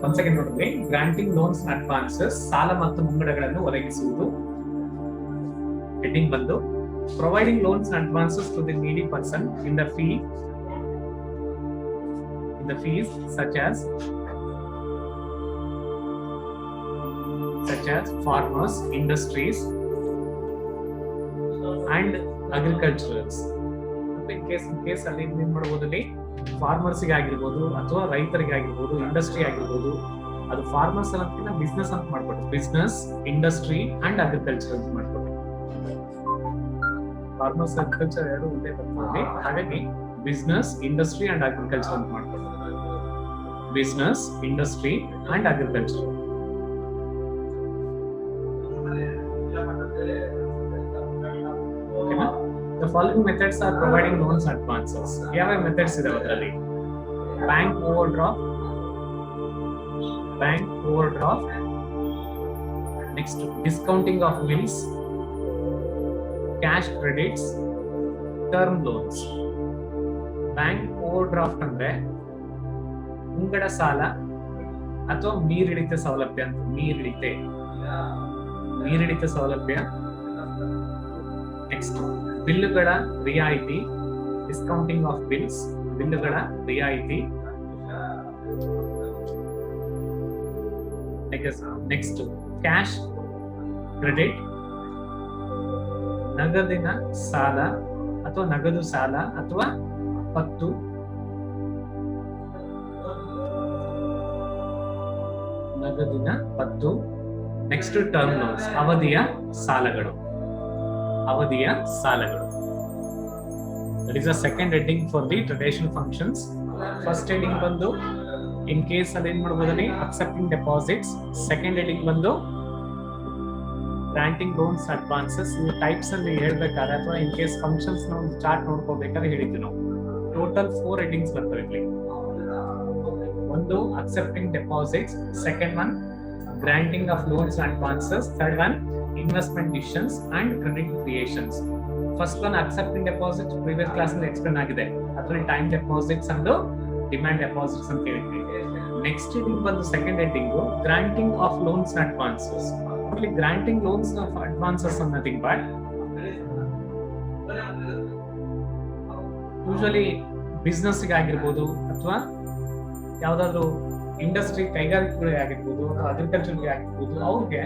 ಒಂದ್ ಸೆಕೆಂಡ್ ನೋಡಿದ್ರೆ, granting loans advances, ಸಾಲ ಮತ್ತು ಮುಂಗಡಗಳನ್ನು ಒದಗಿಸುವುದು. ಹೆಡ್ಡಿಂಗ್ ಬಂದು providing loans advances to the needy person in the fees such as farmers, industries and agriculturals. in case ಅಲ್ಲಿ ಏನ್ ಮಾಡಬಹುದು, ಫಾರ್ಮರ್ಸ್ ಆಗಿರ್ಬೋದು ಅಥವಾ ರೈತರಿಗೆ ಆಗಿರ್ಬೋದು, ಇಂಡಸ್ಟ್ರಿ ಆಗಿರ್ಬೋದು. ಅದು ಫಾರ್ಮರ್ಸ್ ಅನ್ನೋದಕ್ಕಿಂತ ಬಿಸ್ನೆಸ್ ಅಂತ ಮಾಡ್ಕೊಟ್ಟು, ಬಿಸ್ನೆಸ್, ಇಂಡಸ್ಟ್ರಿ ಅಂಡ್ ಅಗ್ರಿಕಲ್ಚರ್ ಅಂತ ಮಾಡ್ಕೊಟ್ಟು. ಫಾರ್ಮರ್ಸ್, ಅಗ್ರಿಕಲ್ಚರ್ ಎರಡು ಒಂದೇ ಬರ್ತದೆ. ಹಾಗಾಗಿ ಬಿಸ್ನೆಸ್, ಇಂಡಸ್ಟ್ರಿ ಅಂಡ್ ಅಗ್ರಿಕಲ್ಚರ್ ಅಂತ ಮಾಡ್ಕೊಟ್ಟು. Business, industry and agriculture. The following methods are providing loans advances. ಯಾವ ಮೆಥಡ್ಸ್ ಇದಾವೆ ಅದರಲ್ಲಿ? Bank overdraft, next discounting of bills, cash credits, term loans. Bank overdraft ಅಂದ್ರೆ ಮುಂಗಡ ಸಾಲ ಅಥವಾ ಮೀರಿಳಿತ ಸೌಲಭ್ಯ ಅಂತ. ಮೀರಿಳಿತ ಸೌಲಭ್ಯ. ನೆಕ್ಸ್ಟ್ ಬಿಲ್ಲುಗಳ ರಿಯಾಯಿತಿ, ಡಿಸ್ಕೌಂಟಿಂಗ್ ಆಫ್ ಬಿಲ್ಸ್, ಬಿಲ್ಲುಗಳ ರಿಯಾಯಿತಿ. ನೆಕ್ಸ್ಟ್ ಕ್ಯಾಶ್ ಕ್ರೆಡಿಟ್, ನಗದಿನ ಸಾಲ ಅಥವಾ ನಗದು ಸಾಲ ಅಥವಾ ಪತ್ತು. ನಗದಿನ ಪತ್ತು. ನೆಕ್ಸ್ಟ್ ಟರ್ಮ್ ಲೋನ್ಸ್, ಅವಧಿಯ ಸಾಲಗಳು. That is the second heading for the traditional functions. First heading ಬಂದು in case ಅಲ್ಲಿ ಏನ್ ಮಾಡಬಹುದು, accepting deposits. Second heading ಬಂದು granting loans advances. ಈ ಟೈಪ್ಸ್ ಅಲ್ಲಿ ಹೇಳ್ಬೇಕಾದ್ರೆ ಅಥವಾ in case functions ನ ಒಂದು ಚಾರ್ಟ್ ನೋಡ್ಕೋಬೇಕಾದ್ರೆ ಹೇಳಿದ್ವಿ ನಾವು. ಟೋಟಲ್ 4 headings ಬರ್ತವೆ ಇಲ್ಲಿ. ಒಂದು accepting deposits, second one granting of loans advances, third one investment decisions and credit creations. First one accepting deposits, previous class ಅಲ್ಲಿ ಎಕ್ಸ್ಪ್ಲೇನ್ ಆಗಿದೆ. ಅದರಲ್ಲಿ time deposits and demand deposits ಅಂತ ಹೇಳಿದ್ವಿ. ನೆಕ್ಸ್ಟ್ ಹೆಡಿಂಗ್ ಬಂದು second heading granting of loans advances. ಅಲ್ಲಿ granting loans of advances ಅನ್ನೋದಿಂಗ್ but usually ಬಿಸ್ನೆಸ್ಗೆ ಆಗಿರ್ಬೋದು ಅಥವಾ ಯಾವ್ದಾದ್ರು ಇಂಡಸ್ಟ್ರಿ, ಕೈಗಾರಿಕೆಗಳಿಗೆ ಆಗಿರ್ಬೋದು ಅಥವಾ ಅಗ್ರಿಕಲ್ಚರ್ಗೆ ಆಗಿರ್ಬೋದು, ಅವ್ರಿಗೆ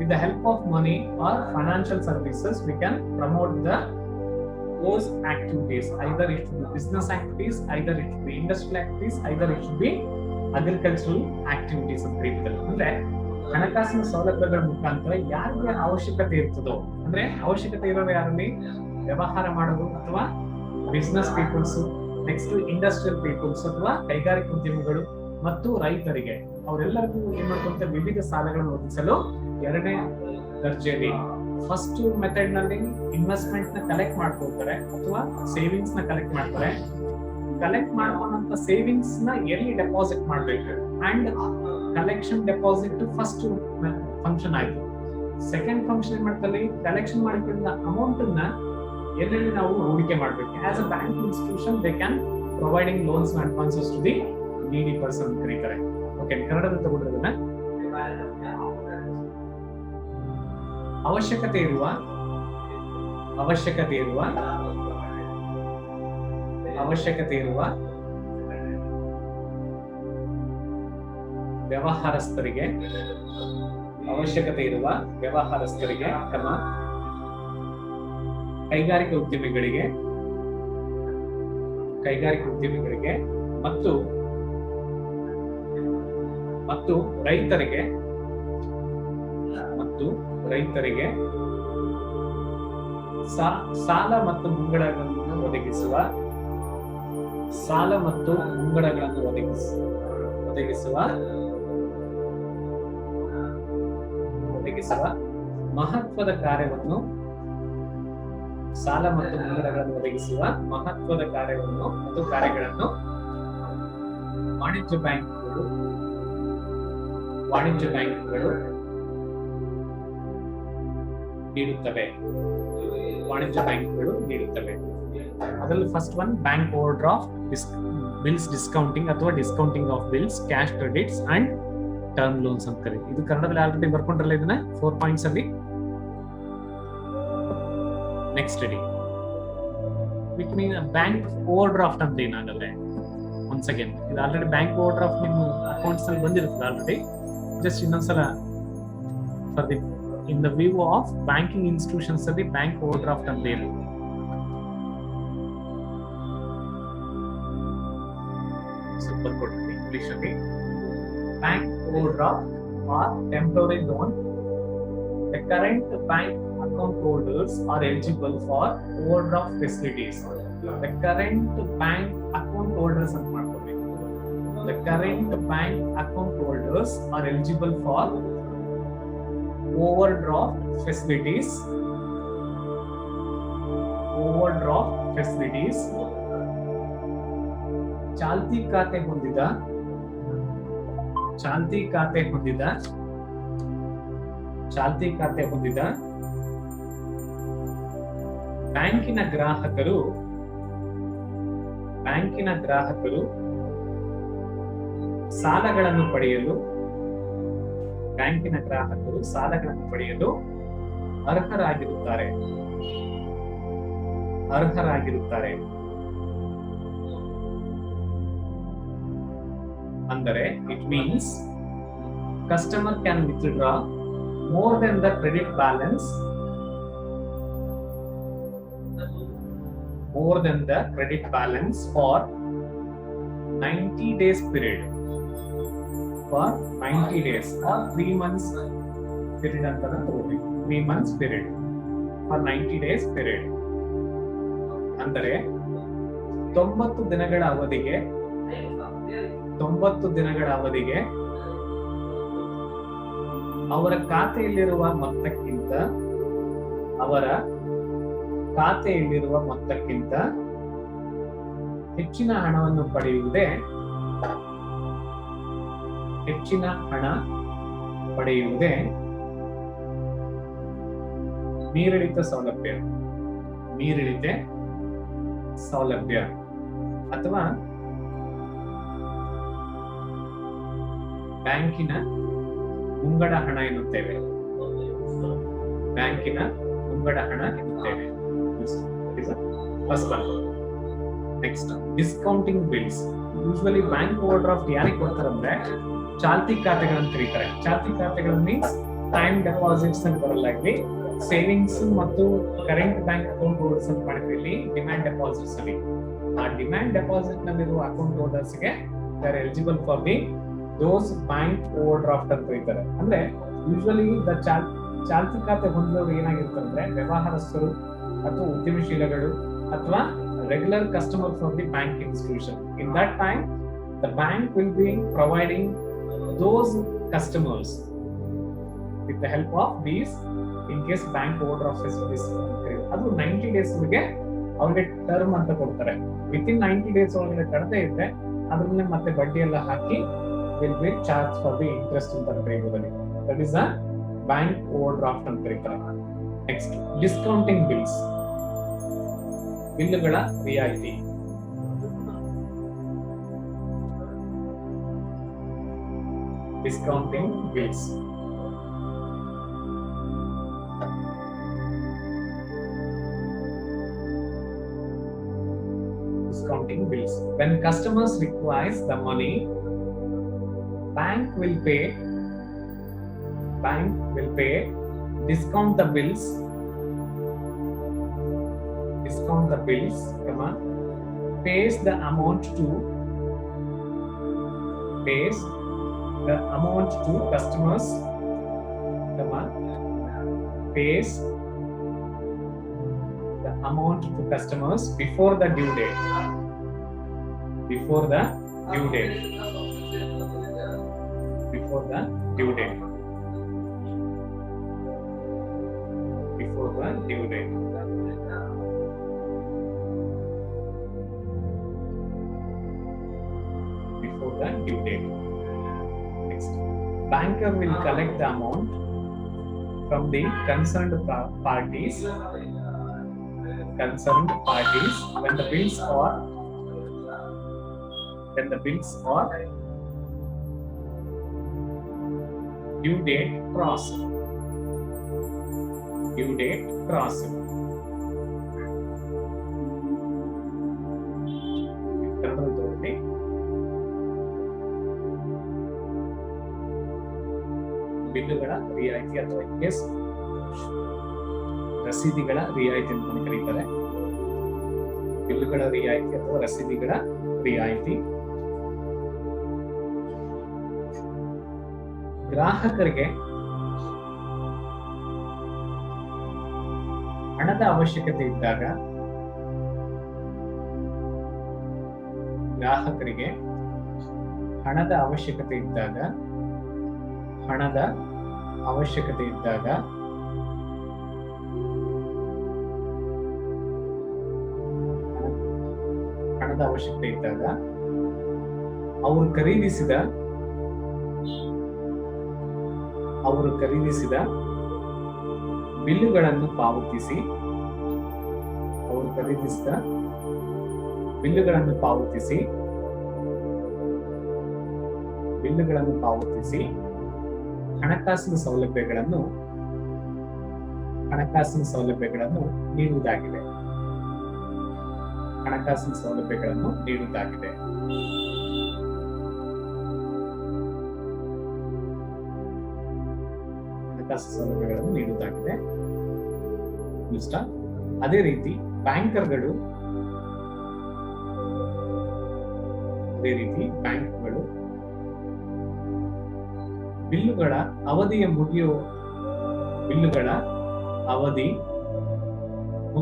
with the help of money or financial services we can promote those activities. Either it should be business activities, either it should be industrial activities, either it should be agricultural activities ಅಂತ ಕರೀತಾರೆ. ಅಂದ್ರೆ ಹಣಕಾಸಿನ ಸೌಲಭ್ಯಗಳ ಮುಖಾಂತರ ಯಾರಿಗೆ ಅವಶ್ಯಕತೆ ಇರ್ತದೋ, ಅಂದ್ರೆ ಅವಶ್ಯಕತೆ ಇರೋರು ಯಾರಲ್ಲಿ, ವ್ಯವಹಾರ ಮಾಡೋದು ಅಥವಾ business peoples, next industrial peoples ಅಥವಾ ಕೈಗಾರಿಕಾ ಉದ್ಯಮಿಗಳು ಮತ್ತು ರೈತರಿಗೆ, ಅವರೆಲ್ಲರಿಗೂ ಏನ್ ಮಾಡ್ಕೊಂತ ವಿವಿಧ ಸಾಲಗಳನ್ನು ಒದಗಿಸಲು ಎರಡನೇ ದರ್ಜೆಯಲ್ಲಿ ಫಸ್ಟ್ ಮೆಥಡ್ ನಲ್ಲಿ ಇನ್ವೆಸ್ಟ್ಮೆಂಟ್ ನ ಕಲೆಕ್ಟ್ ಮಾಡ್ಕೊಳ್ತಾರೆ ಅಥವಾ ಸೇವಿಂಗ್ಸ್ ನ ಕಲೆಕ್ಟ್ ಮಾಡ್ತಾರೆ. ಕಲೆಕ್ಟ್ ಮಾಡ್ಕೊಂಡಂತ ಸೇವಿಂಗ್ಸ್ ನ ಎಲ್ಲಿ ಡೆಪಾಸಿಟ್ ಮಾಡ್ಬೇಕು and collection deposit first function ಆಯ್ತು. ಸೆಕೆಂಡ್ ಫಂಕ್ಷನ್ ಏನ್ ಮಾಡ್ತಾರೆ, ಕಲೆಕ್ಷನ್ ಮಾಡಿಕೊಂಡ ಅಮೌಂಟ್ ನ ಎಲ್ಲೆಲ್ಲಿ ನಾವು ಹೂಡಿಕೆ ಮಾಡ್ಬೇಕು. As a bank institution they can providing loans and advances to the needy person ಕರೀತಾರೆ. ಓಕೆ, ಕನ್ನಡದಲ್ಲಿ ತಗೊಂಡಿರೋದನ್ನ ಅವಶ್ಯಕತೆ ಇರುವ ವ್ಯವಹಾರಸ್ಥರಿಗೆ ಕ್ರಮ, ಕೈಗಾರಿಕಾ ಉದ್ಯಮಿಗಳಿಗೆ ಮತ್ತು ರೈತರಿಗೆ ಸಾಲ ಮತ್ತು ಮುಂಗಡಗಳನ್ನು ಒದಗಿಸುವ ಮಹತ್ವದ ಕಾರ್ಯವನ್ನು ಮತ್ತು ಕಾರ್ಯಗಳನ್ನು ವಾಣಿಜ್ಯ ಬ್ಯಾಂಕ್ಗಳು ನೀಡುತ್ತವೆ. ಅದರಲ್ಲಿ first one bank overdraft, bills discounting ಅಥವಾ discounting of bills, cash credits and term loans ಅಂತ ಕರೀತೀವಿ. ಇದು ಕನ್ನಡದಲ್ಲಿ ಆಲ್ರೆಡಿ ಬರ್ಕೊಂಡ್ರಲ್ಲ ಇದನ್ನ 4 ಪಾಯಿಂಟ್ಸ್ ಅಲ್ಲಿ. Next study which mean bank over draft ಅಂತ ಏನಾಗಲ್ಲ. ಒನ್ಸ್ ಅಗೇನ್ ಇದು ಆಲ್ರೆಡಿ ಬ್ಯಾಂಕ್ ಓವರ್ ಡ್ರಾಫ್ಟ್ ನಿಮ್ಮ ಅಕೌಂಟ್ಸ್ ಅಲ್ಲಿ ಬಂದಿರುತ್ತೆ ಆಲ್ರೆಡಿ. ಜಸ್ಟ್ ಇನ್ನೊಂದ್ಸಲ for the in the view of banking institutions ಅಲ್ಲಿ ಬ್ಯಾಂಕ್ ಓವರ್ ಡ್ರಾಫ್ಟ್ ಅಂತ ಏನು English ಅಲ್ಲಿ bank overdraft or temporary loan. The current bank account holders are eligible for overdraft facilities. The current bank account holders ಅಂತ ಮಾಡ್ಕೊಬೇಕು. The current bank account holders are eligible for overdraft facilities. Overdraft facilities. ಚಾಲ್ತಿ ಖಾತೆ ಹೊಂದಿದ ಬ್ಯಾಂಕಿನ ಗ್ರಾಹಕರು ಸಾಲಗಳನ್ನು ಪಡೆಯಲು ಅರ್ಹರಾಗಿರುತ್ತಾರೆ. ಅಂದರೆ it means customer can withdraw more than the credit balance for 90 days period, or 3 months period ಅಂತ ತಗೋಬೇಕು. 3 months period or 90 days period. ಅಂದರೆ 90 ದಿನಗಳ ಅವಧಿಗೆ ಅವರ ಖಾತೆಯಲ್ಲಿರುವ ಮೊತ್ತಕ್ಕಿಂತ ಹೆಚ್ಚಿನ ಹಣವನ್ನು ಪಡೆಯುವುದೇ ಮೀರಿಳಿತ ಸೌಲಭ್ಯ ಅಥವಾ ಬ್ಯಾಂಕಿನ ಮುಂಗಡ ಹಣ ಎನ್ನುತ್ತೇವೆ. First one. Next discounting bills. Usually bank over draft ಯಾರಿಗೆ ಕೊಡ್ತಾರಂದ್ರೆ ಚಾಲ್ತಿ ಖಾತೆಗಳನ್ನು ಕರೀತಾರೆ. ಚಾಲ್ತಿ ಖಾತೆಗಳು ಮೀನ್ಸ್ ಟೈಮ್ ಡೆಪಾಸಿಟ್ಸ್ ಅಂತ ಬರಲ್ಲ. ಇಲ್ಲಿ ಸೇವಿಂಗ್ಸ್ ಮತ್ತು ಕರೆಂಟ್ ಬ್ಯಾಂಕ್ ಅಕೌಂಟ್ ಹೋಲ್ಡರ್ಸ್ ಅಂತ ಮಾಡಿದ್ವಿ. ಇಲ್ಲಿ ಡಿಮ್ಯಾಂಡ್ ಡೆಪಾಸಿಟ್ಸ್ ಅಲ್ಲಿ ಆ ಡಿಮ್ಯಾಂಡ್ ಡೆಪಾಸಿಟ್ ನಲ್ಲಿರುವ ಅಕೌಂಟ್ ಹೋಲ್ಡರ್ಸ್ ಗೆ they are eligible for the those bank over draft ಅಂತ ಕರೀತಾರೆ. ಅಂದ್ರೆ ಯೂಶುವಲಿ ಚಾಲ್ತಿ ಖಾತೆ ಹೊಂದಿದವರು ಏನಾಗಿರ್ತಾರೆ ಅಂದ್ರೆ ವ್ಯವಹಾರಸ್ಥರು ಅಥವಾ ಉದ್ಯಮಶೀಲಗಳು ಅಥವಾ regular customer for the bank institution. In that time the bank will be providing those customers with the help of these in case bank over draft facilities. ಅದು 90 days ಅವ್ರಿಗೆ ಟರ್ಮ್ ಅಂತ ಕೊಡ್ತಾರೆ. ವಿತ್ ಇನ್ 90 days ಒಳಗಡೆ ಕಡದೆ ಇದ್ರೆ ಅದ್ರ ಮೇಲೆ ಮತ್ತೆ ಬಡ್ಡಿ ಎಲ್ಲ ಹಾಕಿ will be charged for the interest ಅಂತ ಕರೀತಾರೆ. That is a bank overdraft ಅಂತ ಕರೀತಾರೆ. Next, discounting bills. ಬಿಲ್ಲುಗಳ ರಿಯಾಯಿತಿ. Discounting bills. When customers requires the money, bank will pay, discount the bills, pays the amount to customers, pays the amount to customers before the due date. Before the due date. Next, banker will collect the amount from the concerned parties when the bills are due date cross, due date cross. ಕನ್ನಡದಲ್ಲಿ ಬಿಲ್ಲುಗಳ ರಿಯಾಯಿತಿ ಅಥವಾ case ರಸೀದಿಗಳ ರಿಯಾಯಿತಿ ಅಂತ ಕರೀತಾರೆ. ಬಿಲ್ಲುಗಳ ರಿಯಾಯಿತಿ ಅಥವಾ ರಸೀದಿಗಳ ರಿಯಾಯಿತಿ. ಗ್ರಾಹಕರಿಗೆ ಹಣದ ಅವಶ್ಯಕತೆ ಇದ್ದಾಗ, ಗ್ರಾಹಕರಿಗೆ ಹಣದ ಅವಶ್ಯಕತೆ ಇದ್ದಾಗ, ಹಣದ ಅವಶ್ಯಕತೆ ಇದ್ದಾಗ ಹಣದ ಅವಶ್ಯಕತೆ ಇದ್ದಾಗ ಅವರು ಖರೀದಿಸಿದ ಬಿಲ್ಲುಗಳನ್ನು ಪಾವತಿಸಿ, ಹಣಕಾಸಿನ ಸೌಲಭ್ಯಗಳನ್ನು ನೀಡುವುದಾಗಿದೆ. ಹಣಕಾಸಿನ ಸೌಲಭ್ಯಗಳನ್ನು ನೀಡುವುದಾಗಿದೆ. ಇಷ್ಟ. ಅದೇ ರೀತಿ ಬ್ಯಾಂಕರ್ಗಳು ಬಿಲ್ಲುಗಳ ಅವಧಿ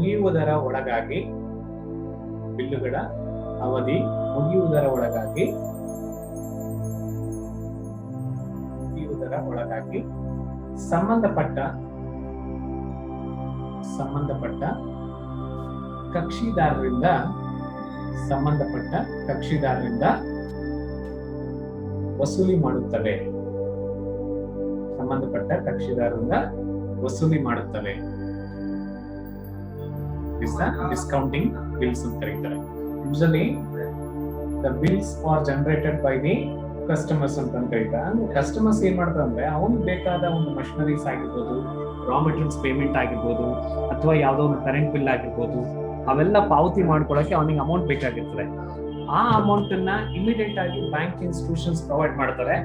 ಮುಗಿಯುವುದರ ಒಳಗಾಗಿ ಸಂಬಂಧಪಟ್ಟ ಕಕ್ಷಿದಾರರಿಂದ ವಸೂಲಿ ಮಾಡುತ್ತವೆ. ಡಿಸ್ಕೌಂಟಿಂಗ್ ಬಿಲ್ಸ್ ಅಂತ ಕರೀತಾರೆ. Usually the bills are generated by the customers ಅಂತ ಕರೀತಾರೆ. ಕಸ್ಟಮರ್ಸ್ ಏನ್ ಮಾಡ್ತಾರೆ ಅಂದ್ರೆ ಅವ್ನಿಗೆ ಬೇಕಾದ ಒಂದು ಮಷಿನರೀಸ್ ಆಗಿರ್ಬೋದು, ರಾ ಮೆಟೀರಿಯಲ್ಸ್ ಪೇಮೆಂಟ್ ಆಗಿರ್ಬೋದು, ಅಥವಾ ಯಾವುದೋ ಒಂದು ಕರೆಂಟ್ ಬಿಲ್ ಆಗಿರ್ಬೋದು, ಅವೆಲ್ಲ ಪಾವತಿ ಮಾಡ್ಕೊಳ್ಳೋಕೆ ಅವನಿಗೆ ಅಮೌಂಟ್ ಬೇಕಾಗಿರ್ತದೆ. ಆ ಅಮೌಂಟ್ ಅನ್ನ ಇಮಿಡಿಯೇಟ್ ಆಗಿ ಬ್ಯಾಂಕ್ ಇನ್ಸ್ಟಿಟ್ಯೂಷನ್ಸ್ ಪ್ರೊವೈಡ್ ಮಾಡ್ತಾರೆ.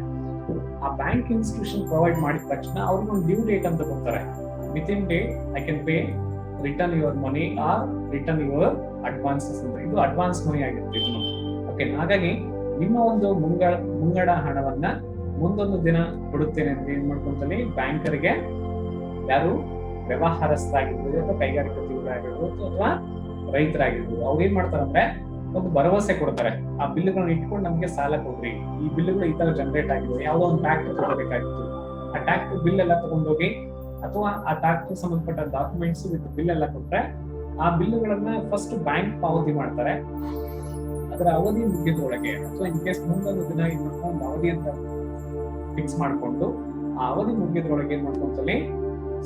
ಆ ಬ್ಯಾಂಕ್ ಇನ್ಸ್ಟಿಟ್ಯೂಷನ್ ಪ್ರೊವೈಡ್ ಮಾಡಿದ ತಕ್ಷಣ ಅವ್ರಿಗೆ ಒಂದು ಡ್ಯೂ ಡೇಟ್ ಅಂತ ಕೊಡ್ತಾರೆ. Within date I can pay, return your money or return your advances ಅಂತ. ಇದು ಅಡ್ವಾನ್ಸ್ ಮನಿ ಆಗಿರುತ್ತೆ ಇದು. ಓಕೆ, ಹಾಗಾಗಿ ನಿಮ್ಮ ಒಂದು ಮುಂಗಡ ಹಣವನ್ನ ಮುಂದೊಂದು ದಿನ ಕೊಡುತ್ತೇನೆ ಅಂತ ಏನ್ ಮಾಡ್ಕೊಂತಾನೆ ಬ್ಯಾಂಕರ್ಗೆ, ಯಾರು ವ್ಯವಹಾರಸ್ಥರಾಗಿರ್ಬೋದು ಅಥವಾ ಕೈಗಾರಿಕೋದ್ಯಮಿಗಳಾಗಿರ್ಬೋದು ಅಥವಾ ರೈತರಾಗಿರ್ಬೋದು, ಅವ್ರು ಏನ್ ಮಾಡ್ತಾರಂದ್ರೆ ಒಂದು ಭರವಸೆ ಕೊಡ್ತಾರೆ. ಆ ಬಿಲ್ಲುಗಳನ್ನ ಇಟ್ಕೊಂಡು ನಮ್ಗೆ ಸಾಲ ಕೊಡ್ರಿ, ಈ ಬಿಲ್ಲುಗಳು ಈ ತರ ಜನರೇಟ್ ಆಗಿದೆ, ಯಾವ್ದೋ ಒಂದು ಟ್ಯಾಕ್ಟರ್ ಕೊಡಬೇಕಾಗಿತ್ತು, ಆ ಟ್ಯಾಕ್ಟರ್ ಬಿಲ್ ಎಲ್ಲ ತಗೊಂಡೋಗಿ ಅಥವಾ ಆ ಟ್ಯಾಕ್ಟರ್ ಸಂಬಂಧಪಟ್ಟ ಡಾಕ್ಯುಮೆಂಟ್ಸ್ ವಿತ್ ಬಿಲ್ ಎಲ್ಲ ಕೊಟ್ರೆ ಆ ಬಿಲ್ಲುಗಳನ್ನ ಫಸ್ಟ್ ಬ್ಯಾಂಕ್ ಪಾವತಿ ಮಾಡ್ತಾರೆ. ಅದರ ಅವಧಿ ಮುಗಿದ್ರೊಳಗೆ ಅಥವಾ ಇನ್ ಕೇಸ್ ಮುಂದೊಂದು ದಿನ ಒಂದು ಅವಧಿ ಅಂತ ಫಿಕ್ಸ್ ಮಾಡ್ಕೊಂಡು ಆ ಅವಧಿ ಮುಗಿದ್ರೊಳಗೆ ಏನ್ ಮಾಡ್ಕೊಂತಲ್ಲಿ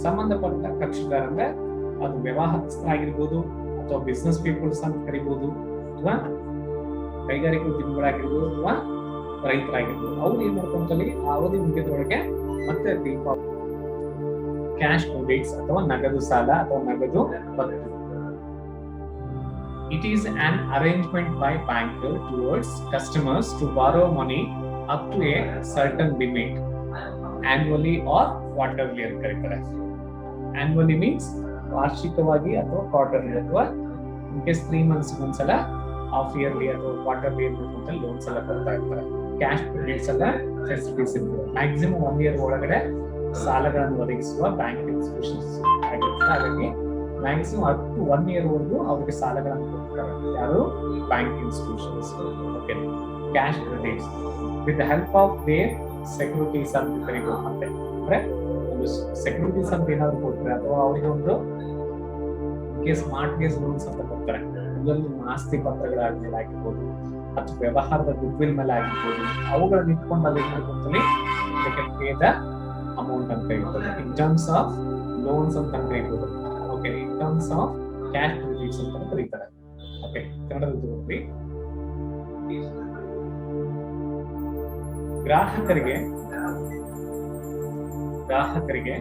ಸಂಬಂಧಪಟ್ಟ ಕಕ್ಷಿದಾರ ಅಂದ್ರೆ ಅದು ವ್ಯವಹಾರಸ್ಥರಾಗಿರ್ಬೋದು ಅಥವಾ ಬಿಸ್ನೆಸ್ ಪೀಪಲ್ಸ್ ಅಂತ ಕರಿಬಹುದು, ಅಥವಾ ಕೈಗಾರಿಕೋದ್ಯಮಿಗಳಾಗಿರ್ಬೋದು ಅಥವಾ ರೈತರಾಗಿರ್ಬೋದು, ಅವ್ರು ಏನ್ ಮಾಡ್ಕೊಂತಲ್ಲಿ ಆ ಅವಧಿ ಮುಗಿದ್ರೊಳಗೆ ಮತ್ತೆ ಕ್ಯಾಶ್ ಕ್ರೆಡಿಟ್ಸ್ ಅಥವಾ ನಗದು ಸಾಲ ಅಥವಾ ನಗದು ಬರುತ್ತೆ. It is an arrangement by banker towards customers to borrow money up to a certain limit annually or quarterly ಅಂತ ಕರೀತಾರೆ. Annually means ವಾರ್ಷಿಕವಾಗಿ ಅಥವಾ ಕ್ವಾರ್ಟರ್ಲಿ ಅಥವಾ ಇನ್ ಕೇಸ್ 3 months ಒಂದ್ಸಲ, ಹಾಫ್ ಇಯರ್ಲಿ ಅಥವಾ ಕ್ವಾರ್ಟರ್ಲಿ ಅಂತ ಲೋನ್ಸ್ ಎಲ್ಲ ಕೊಡ್ತಾ ಇರ್ತಾರೆ. ಕ್ಯಾಶ್ ಕ್ರೆಡಿಟ್ಸ್ ಎಲ್ಲ ಫೆಸಿಲಿಟೀಸ್ ಇರ್ತದೆ. ಮ್ಯಾಕ್ಸಿಮಮ್ 1 year ಒಳಗಡೆ ಸಾಲಗಳನ್ನು ಒದಗಿಸುವ ಬ್ಯಾಂಕ್ ಇನ್ಸ್ಟಿಟ್ಯೂಷನ್ಸ್ ಆಗಿರುತ್ತೆ. ಹಾಗಾಗಿ ಮ್ಯಾಕ್ಸಿಮಮ್ ಅಪ್ ಟು 1 year ವರೆಗೂ ಅವ್ರಿಗೆ ಸಾಲಗಳನ್ನು ಕೊಡ್ತಾರೆ. ಯಾರು? Bank institutions. Okay, cash credits with the help of their securities ಅಂತ ಕರೀಬಹುದು. ಮತ್ತೆ ಅಂದ್ರೆ ಒಂದು ಸೆಕ್ಯೂರಿಟೀಸ್ ಅಂತ ಏನಾದ್ರು ಕೊಡ್ತಾರೆ ಅಥವಾ ಅವರಿಗೆ ಒಂದು ಮಾರ್ಟ್ಗೇಜ್ ಲೋನ್ಸ್ ಅಂತ ಕೊಡ್ತಾರೆ. ಇದೊಂದು ಆಸ್ತಿ ಪತ್ರಗಳಾದ್ಮೇಲೆ ಆಗಿರ್ಬೋದು ಅಥವಾ ವ್ಯವಹಾರದ ಗುಡ್ವಿಲ್ ಮೇಲೆ ಆಗಿರ್ಬೋದು, ಅವುಗಳನ್ನ ಇಟ್ಕೊಂಡು ಅಲ್ಲಿ ಪೇ ದ ಅಮೌಂಟ್ ಅಂತ ಇರ್ತದೆ. ಇನ್ ಟರ್ಮ್ಸ್ ಆಫ್ ಲೋನ್ಸ್ ಅಂತ ಕರೀಬಹುದು. Okay, in terms of cash credits ಅಂತ ಕರೀತಾರೆ. ಓಕೆ, ಕನ್ನಡದಲ್ಲಿ ನೋಡಿ. ಗ್ರಾಹಕರಿಗೆ ಗ್ರಾಹಕರಿಗೆ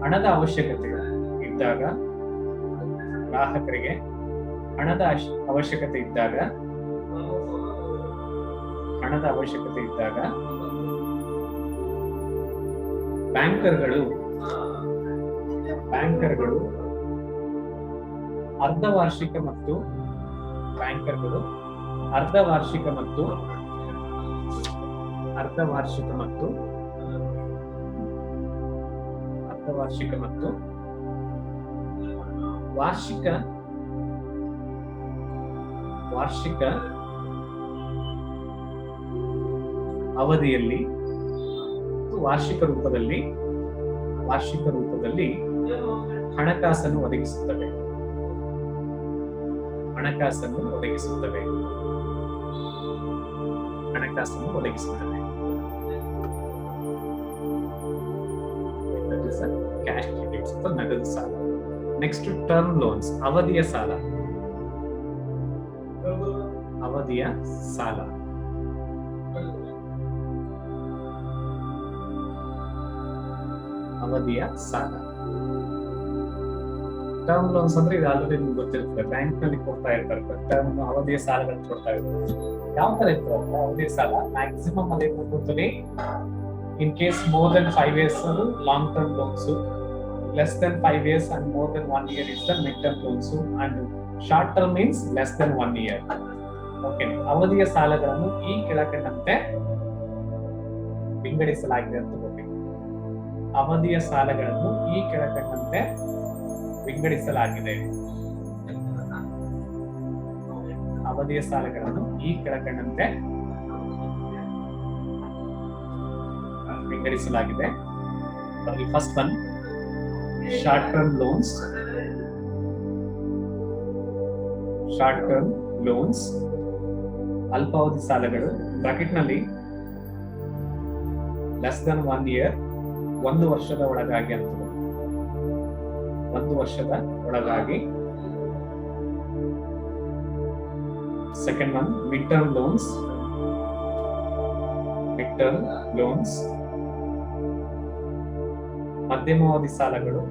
ಹಣದ ಅವಶ್ಯಕತೆ ಇದ್ದಾಗ ಬ್ಯಾಂಕರ್ಗಳು ಅರ್ಧವಾರ್ಷಿಕ ಮತ್ತು ವಾರ್ಷಿಕ ಅವಧಿಯಲ್ಲಿ ವಾರ್ಷಿಕ ರೂಪದಲ್ಲಿ ಹಣಕಾಸನ್ನು ಒದಗಿಸುತ್ತವೆ. ಕ್ಯಾಶ್ ಕ್ರೆಡಿಟ್ಸ್ ಅಥವಾ ನಗದು ಸಾಲ. ನೆಕ್ಸ್ಟ್ ಟರ್ಮ್ ಲೋನ್ಸ್, ಅವಧಿಯ ಸಾಲ. ಟರ್ಮ್ ಲೋನ್ಸ್ ಅಂದ್ರೆ ಇದು ಆಲ್ರೆಡಿ ನಿಮ್ಗೆ ಗೊತ್ತಿರ್ತದೆ, ಬ್ಯಾಂಕ್ ನಲ್ಲಿ ಕೊಡ್ತಾ ಇರ್ತಾರೆ ಟರ್ಮ್ ಅವಧಿಯ ಸಾಲಗಳನ್ನು ಕೊಡ್ತಾ ಇರ್ತಾರೆ. ಯಾವ ತರ ಇರ್ತದೆ ಅವಧಿಯ ಸಾಲ? ಮ್ಯಾಕ್ಸಿಮಮ್ ಅದೇ ಕೊಡ್ತಾರೆ. In case more than 5 years long term loans, less than 5 years and more than 1 year is the mid term loans, and short term means less than 1 year. Okay, ಅವಧಿಯ ಸಾಲಗಳನ್ನು ಈ ಕೆಳಕಂಡಂತೆ ವಿಂಗಡಿಸಲಾಗಿದೆ ಅಂತ ಗೊತ್ತಿದೆ. ಅವಧಿಯ ಸಾಲಗಳನ್ನು ಈ ಕೆಳಕಂಡಂತೆ ವಿಂಗಡಿಸಲಾಗಿದೆ. First one short term loans, ಅಲ್ಪಾವಧಿ ಸಾಲಗಳು ಬ್ರಾಕೆಟ್ ನಲ್ಲಿ ಲೆಸ್ ದನ್ 1 year, 1 ವರ್ಷದ ಒಳಗಾಗಿ ಅಂತ. 1 ವರ್ಷದ ಒಳಗಾಗಿ. Second one mid term loans, ಮಧ್ಯಮಾವಧಿ ಸಾಲಗಳು,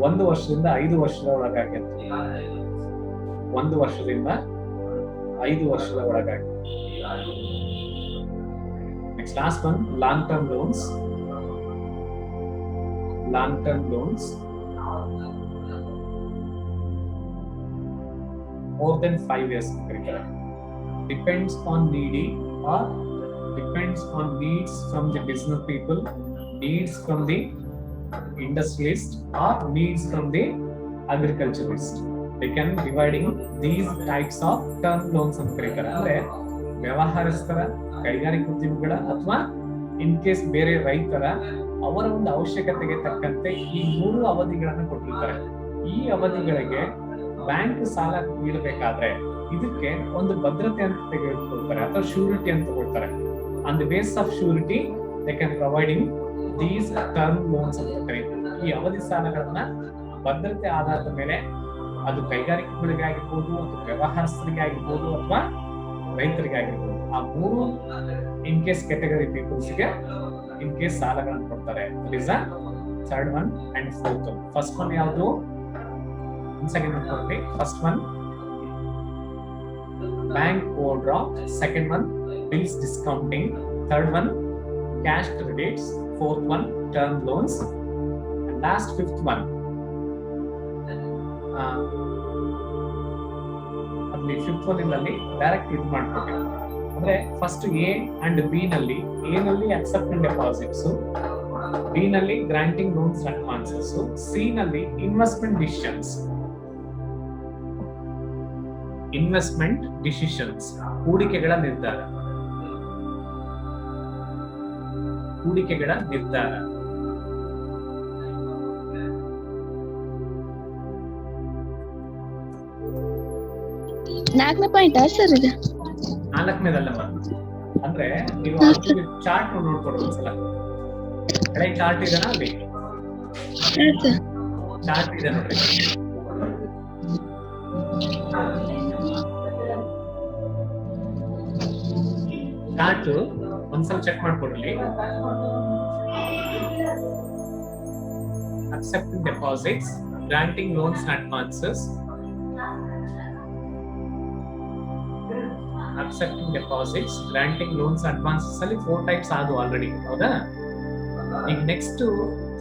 1 ವರ್ಷದಿಂದ 5 ವರ್ಷದ ಒಳಗಾಗಿ ಅಂತ. 1 ವರ್ಷದಿಂದ 5 ವರ್ಷದ ಒಳಗಾಗಿ. Next last one long term loans, more than 5 years ಕರೀತಾರೆ. Depends on needs from the business people, needs from the industrialist, or needs from the agriculturalist. They can dividing these types of term loans ಅಂತ ಕರೀತಾರೆ. ಅಂದ್ರೆ ವ್ಯವಹಾರಸ್ಥರ, ಕೈಗಾರಿಕೋದ್ಯಮಿಗಳ ಅಥವಾ in case ಬೇರೆ ರೈತರ ಅವರ ಒಂದು ಅವಶ್ಯಕತೆಗೆ ತಕ್ಕಂತೆ ಈ 3 ಅವಧಿಗಳನ್ನು ಕೊಟ್ಟಿರ್ತಾರೆ. ಈ ಅವಧಿಗಳಿಗೆ ಬ್ಯಾಂಕ್ ಸಾಲ ನೀಡಬೇಕಾದ್ರೆ ಇದಕ್ಕೆ ಒಂದು ಭದ್ರತೆ ಅಂತ ತೆಗೆದುಕೊಳ್ತಾರೆ ಅಥವಾ ಶ್ಯೂರಿಟಿ ಅಂತ ಕೊಡ್ತಾರೆ. On the base of surety they can providing these term loans ಅಂತ ಕರೀತಾರೆ. ಈ ಅವಧಿ ಸಾಲಗಳನ್ನ ಭದ್ರತೆ ಆಧಾರದ ಮೇಲೆ, ಅದು ಕೈಗಾರಿಕೆಗಳಿಗೆ ಆಗಿರ್ಬೋದು ಅಥವಾ ವ್ಯವಹಾರಸ್ಥರಿಗೆ ಆಗಿರ್ಬೋದು ಅಥವಾ ರೈತರಿಗೆ ಆಗಿರ್ಬೋದು, ಆ 3 ಇನ್ ಕೇಸ್ ಕ್ಯಾಟಗರಿ ಪೀಪಲ್ಸ್ಗೆ ಇನ್ ಕೇಸ್ ಸಾಲಗಳನ್ನು ಕೊಡ್ತಾರೆ. It is third one and fourth one. First one ಯಾವುದು? ಸೆಕೆಂಡ್ ಒನ್ ನೋಡಿ. First one bank overdraft, second one bills discounting, third one cash credits, fourth one term loans, and last fifth one ಅಲ್ಲಿ fifth one ಇಂದಲ್ಲಿ direct ಇದು ಮಾಡ್ಕೊಬೇಕು. ಅಂದ್ರೆ ಫಸ್ಟ್ A and B ನಲ್ಲಿ, A ನಲ್ಲಿ ಅಕ್ಸೆಪ್ಟಿಂಗ್ ಡೆಪಾಸಿಟ್ಸ್, ಬಿ ನಲ್ಲಿ granting loans advances, C ನಲ್ಲಿ ಇನ್ವೆಸ್ಟ್ಮೆಂಟ್ ಡಿಸಿಷನ್ಸ್ ಹೂಡಿಕೆಗಳ ನಿರ್ಧಾರ. ನಾಲ್ಕನೇ ಪಾಯಿಂಟ್ ಸರ್ ಇದು? ನಾಲ್ಕನೇದಲ್ಲಮ್ಮ, ಅಂದ್ರೆ ನೀವು ಚಾರ್ಟ್ ನೋಡ್ಕೊಡು ಒಂದ್ಸಲ. ಹಳೆ ಚಾರ್ಟ್ ಇದೆನಾ ಅಲ್ಲಿ? ಚಾರ್ಟ್ ಇದೆ ನೋಡಿ. ಚಾರ್ಟ್ ಒಂದ್ಸಲ check ಮಾಡ್ಕೊಡ್ಲಿ. Accepting deposits, granting loans and advances. Accepting deposits, granting loans and advances ಅಲ್ಲಿ 4 ಟೈಪ್ಸ್ ಆದವು ಆಲ್ರೆಡಿ, ಹೌದಾ? ಈಗ next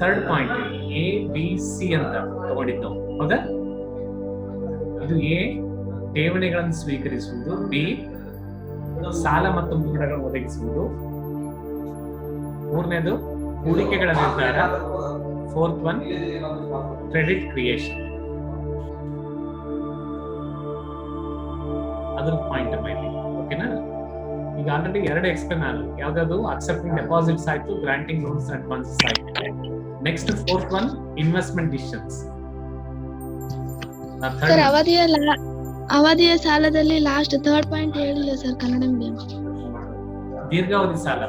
third point A B C ಅಂತ ತಗೊಂಡಿದ್ದು, ಹೌದಾ? ಇದು ಎ ಠೇವಣಿಗಳನ್ನು ಸ್ವೀಕರಿಸುವುದು, ಬಿ ಸಾಲ ಮತ್ತು ಮುಂಗಡಗಳನ್ನು ಒದಗಿಸುವುದು, ಮೂರನೇದು ಹೂಡಿಕೆಗಳ ನಿರ್ಧಾರ, ಫೋರ್ತ್ ಒನ್ ಕ್ರೆಡಿಟ್ ಕ್ರಿಯೇಷನ್. ಅದ್ರ ಪಾಯಿಂಟ್ ಮೇಲೆ ಓಕೆನಾ? ಈಗ ಆಲ್ರೆಡಿ 2 ಎಕ್ಸ್ಪ್ಲೇನ್ ಆದ್ರು. ಯಾವ್ದಾದ್ರು ಅಕ್ಸೆಪ್ಟಿಂಗ್ ಡೆಪಾಸಿಟ್ಸ್ ಆಯ್ತು, ಗ್ರಾಂಟಿಂಗ್ ಲೋನ್ಸ್ ಅಂಡ್ ಅಡ್ವಾನ್ಸಸ್ ಆಯ್ತು. Next fourth one investment decisions. Sir ಅವಧಿಯ ಸಾಲದಲ್ಲಿ ಲಾಸ್ಟ್ ಥರ್ಡ್ ಪಾಯಿಂಟ್ ಹೇಳಿಲ್ಲ ಸರ್ ಕನ್ನಡ ಮೀಡಿಯಂ. ದೀರ್ಘಾವಧಿ ಸಾಲ,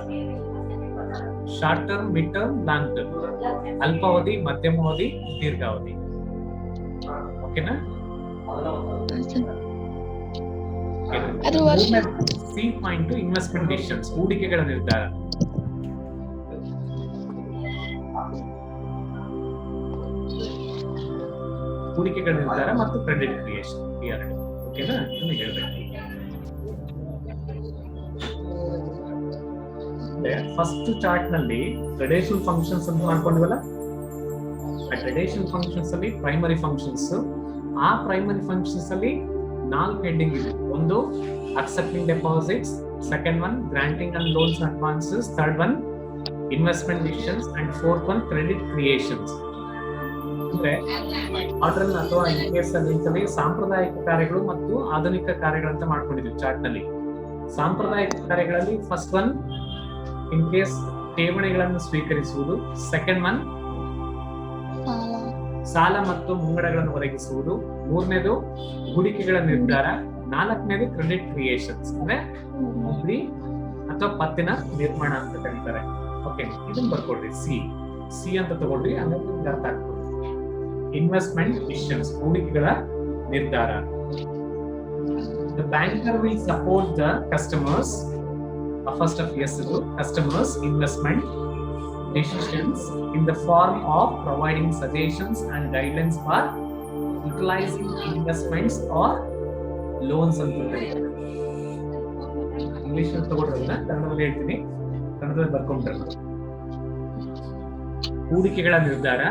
short term, mid term, long term, ಅಲ್ಪಾವಧಿ, ಮಧ್ಯಮಾವಧಿ, ದೀರ್ಘಾವಧಿ. ಓಕೆನಾ? ಅದು ವರ್ಷ ಸಿ ಪಾಯಿಂಟ್ ಇನ್ವೆಸ್ಟ್ಮೆಂಟ್ ಡಿಸಿಷನ್ಸ್, ಹೂಡಿಕೆಗಳ ನಿರ್ಧಾರ. ಹೂಡಿಕೆಗಳ ನಿರ್ಧಾರ ಮತ್ತು ಕ್ರೆಡಿಟ್ ಕ್ರಿಯೇಷನ್, ಈ ಎರಡು. ಓಕೆನಾ? ಇದನ್ನ ಹೇಳ್ಬೇಕು. ಫಸ್ಟ್ ಚಾರ್ಟ್ ನಲ್ಲಿ ಗ್ರೇಡೇಷನ್ ಫಂಕ್ಷನ್ಸ್ ಅಂತ ಮಾಡ್ಕೊಂಡಿವಲ್ಲ, ಆ ಗ್ರೇಡೇಷನ್ ಫಂಕ್ಷನ್ಸ್ ಅಲ್ಲಿ ಪ್ರೈಮರಿ ಫಂಕ್ಷನ್ಸ್, ಆ ಪ್ರೈಮರಿ ಫಂಕ್ಷನ್ಸ್ ಅಲ್ಲಿ 4 ಹೆಡ್ಡಿಂಗ್ ಇದೆ. ಒಂದು accepting deposits, second one granting and loans advances, third one investment decisions and fourth one credit creations. ಅಂದ್ರೆ ಆರ್ಡರ್ ಅಥವಾ ಇನ್ಕೇಸ್ ಅಲ್ಲಿ ಸಾಂಪ್ರದಾಯಿಕ ಕಾರ್ಯಗಳು ಮತ್ತು ಆಧುನಿಕ ಕಾರ್ಯಗಳಂತ ಮಾಡ್ಕೊಂಡಿದ್ವಿ ಚಾರ್ಟ್ ನಲ್ಲಿ. ಸಾಂಪ್ರದಾಯಿಕ ಕಾರ್ಯಗಳಲ್ಲಿ ಫಸ್ಟ್ ಒನ್ ಇನ್ ಕೇಸ್ ಠೇವಣಿಗಳನ್ನು ಸ್ವೀಕರಿಸುವುದು, ಸೆಕೆಂಡ್ ಒನ್ ಸಾಲ ಮತ್ತು ಮುಂಗಡಗಳನ್ನು ಒದಗಿಸುವುದು, ಮೂರನೇದು ಹೂಡಿಕೆಗಳ ನಿರ್ಧಾರ, ನಾಲ್ಕನೇದು ಕ್ರೆಡಿಟ್ ಕ್ರಿಯೇಷನ್ಸ್ ಅಂದ್ರೆ ಅಂಗಡಿ ಅಥವಾ ಪತ್ತಿನ ನಿರ್ಮಾಣ ಅಂತ ಕರೀತಾರೆ. ಓಕೆ, ಇದನ್ನ ಬರ್ಕೊಡ್ರಿ. ಸಿ ಅಂತ ತಗೊಳ್ರಿ, ಹಂಗಾಗಿ ಅರ್ಥ ಆಗ್ತದೆ. ಇನ್ವೆಸ್ಟ್ಮೆಂಟ್ ಡಿಸಿಷನ್ಸ್, ಹೂಡಿಕೆಗಳ ನಿರ್ಧಾರ. The banker will support the customers. First of yes, customers investment decisions in the form of providing suggestions and guidelines for utilizing investments or loans ಅಂತ ಕರೀತಾರೆ. ಇಂಗ್ಲಿಷ್ ಅಲ್ಲಿ ತಗೊಳ್ಳೋದನ್ನ ಕನ್ನಡದಲ್ಲಿ ಹೇಳ್ತೀನಿ, ಕನ್ನಡದಲ್ಲಿ ಬರ್ಕೊಂಡ್ರೆ. ಹೂಡಿಕೆಗಳ ನಿರ್ಧಾರ,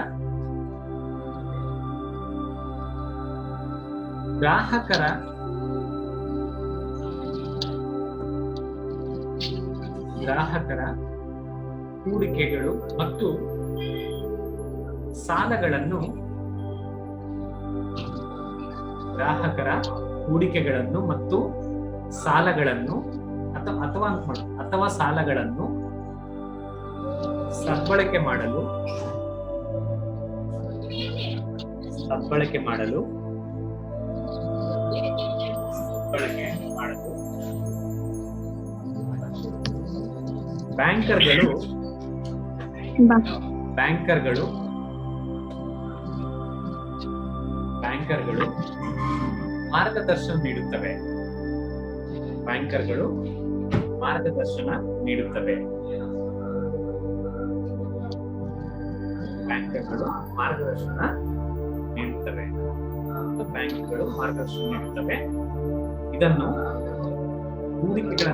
ಗ್ರಾಹಕರ ಹೂಡಿಕೆಗಳು ಮತ್ತು ಸಾಲಗಳನ್ನು ಅಥವಾ ಸಾಲಗಳನ್ನು ಸದ್ಬಳಕೆ ಮಾಡಲು ಬ್ಯಾಂಕರ್ಗಳು ಮಾರ್ಗದರ್ಶನ ನೀಡುತ್ತವೆ. ಮಾರ್ಗದರ್ಶನ ನೀಡುತ್ತವೆ. ಇದನ್ನು ಹೂಡಿಕೆಗಳ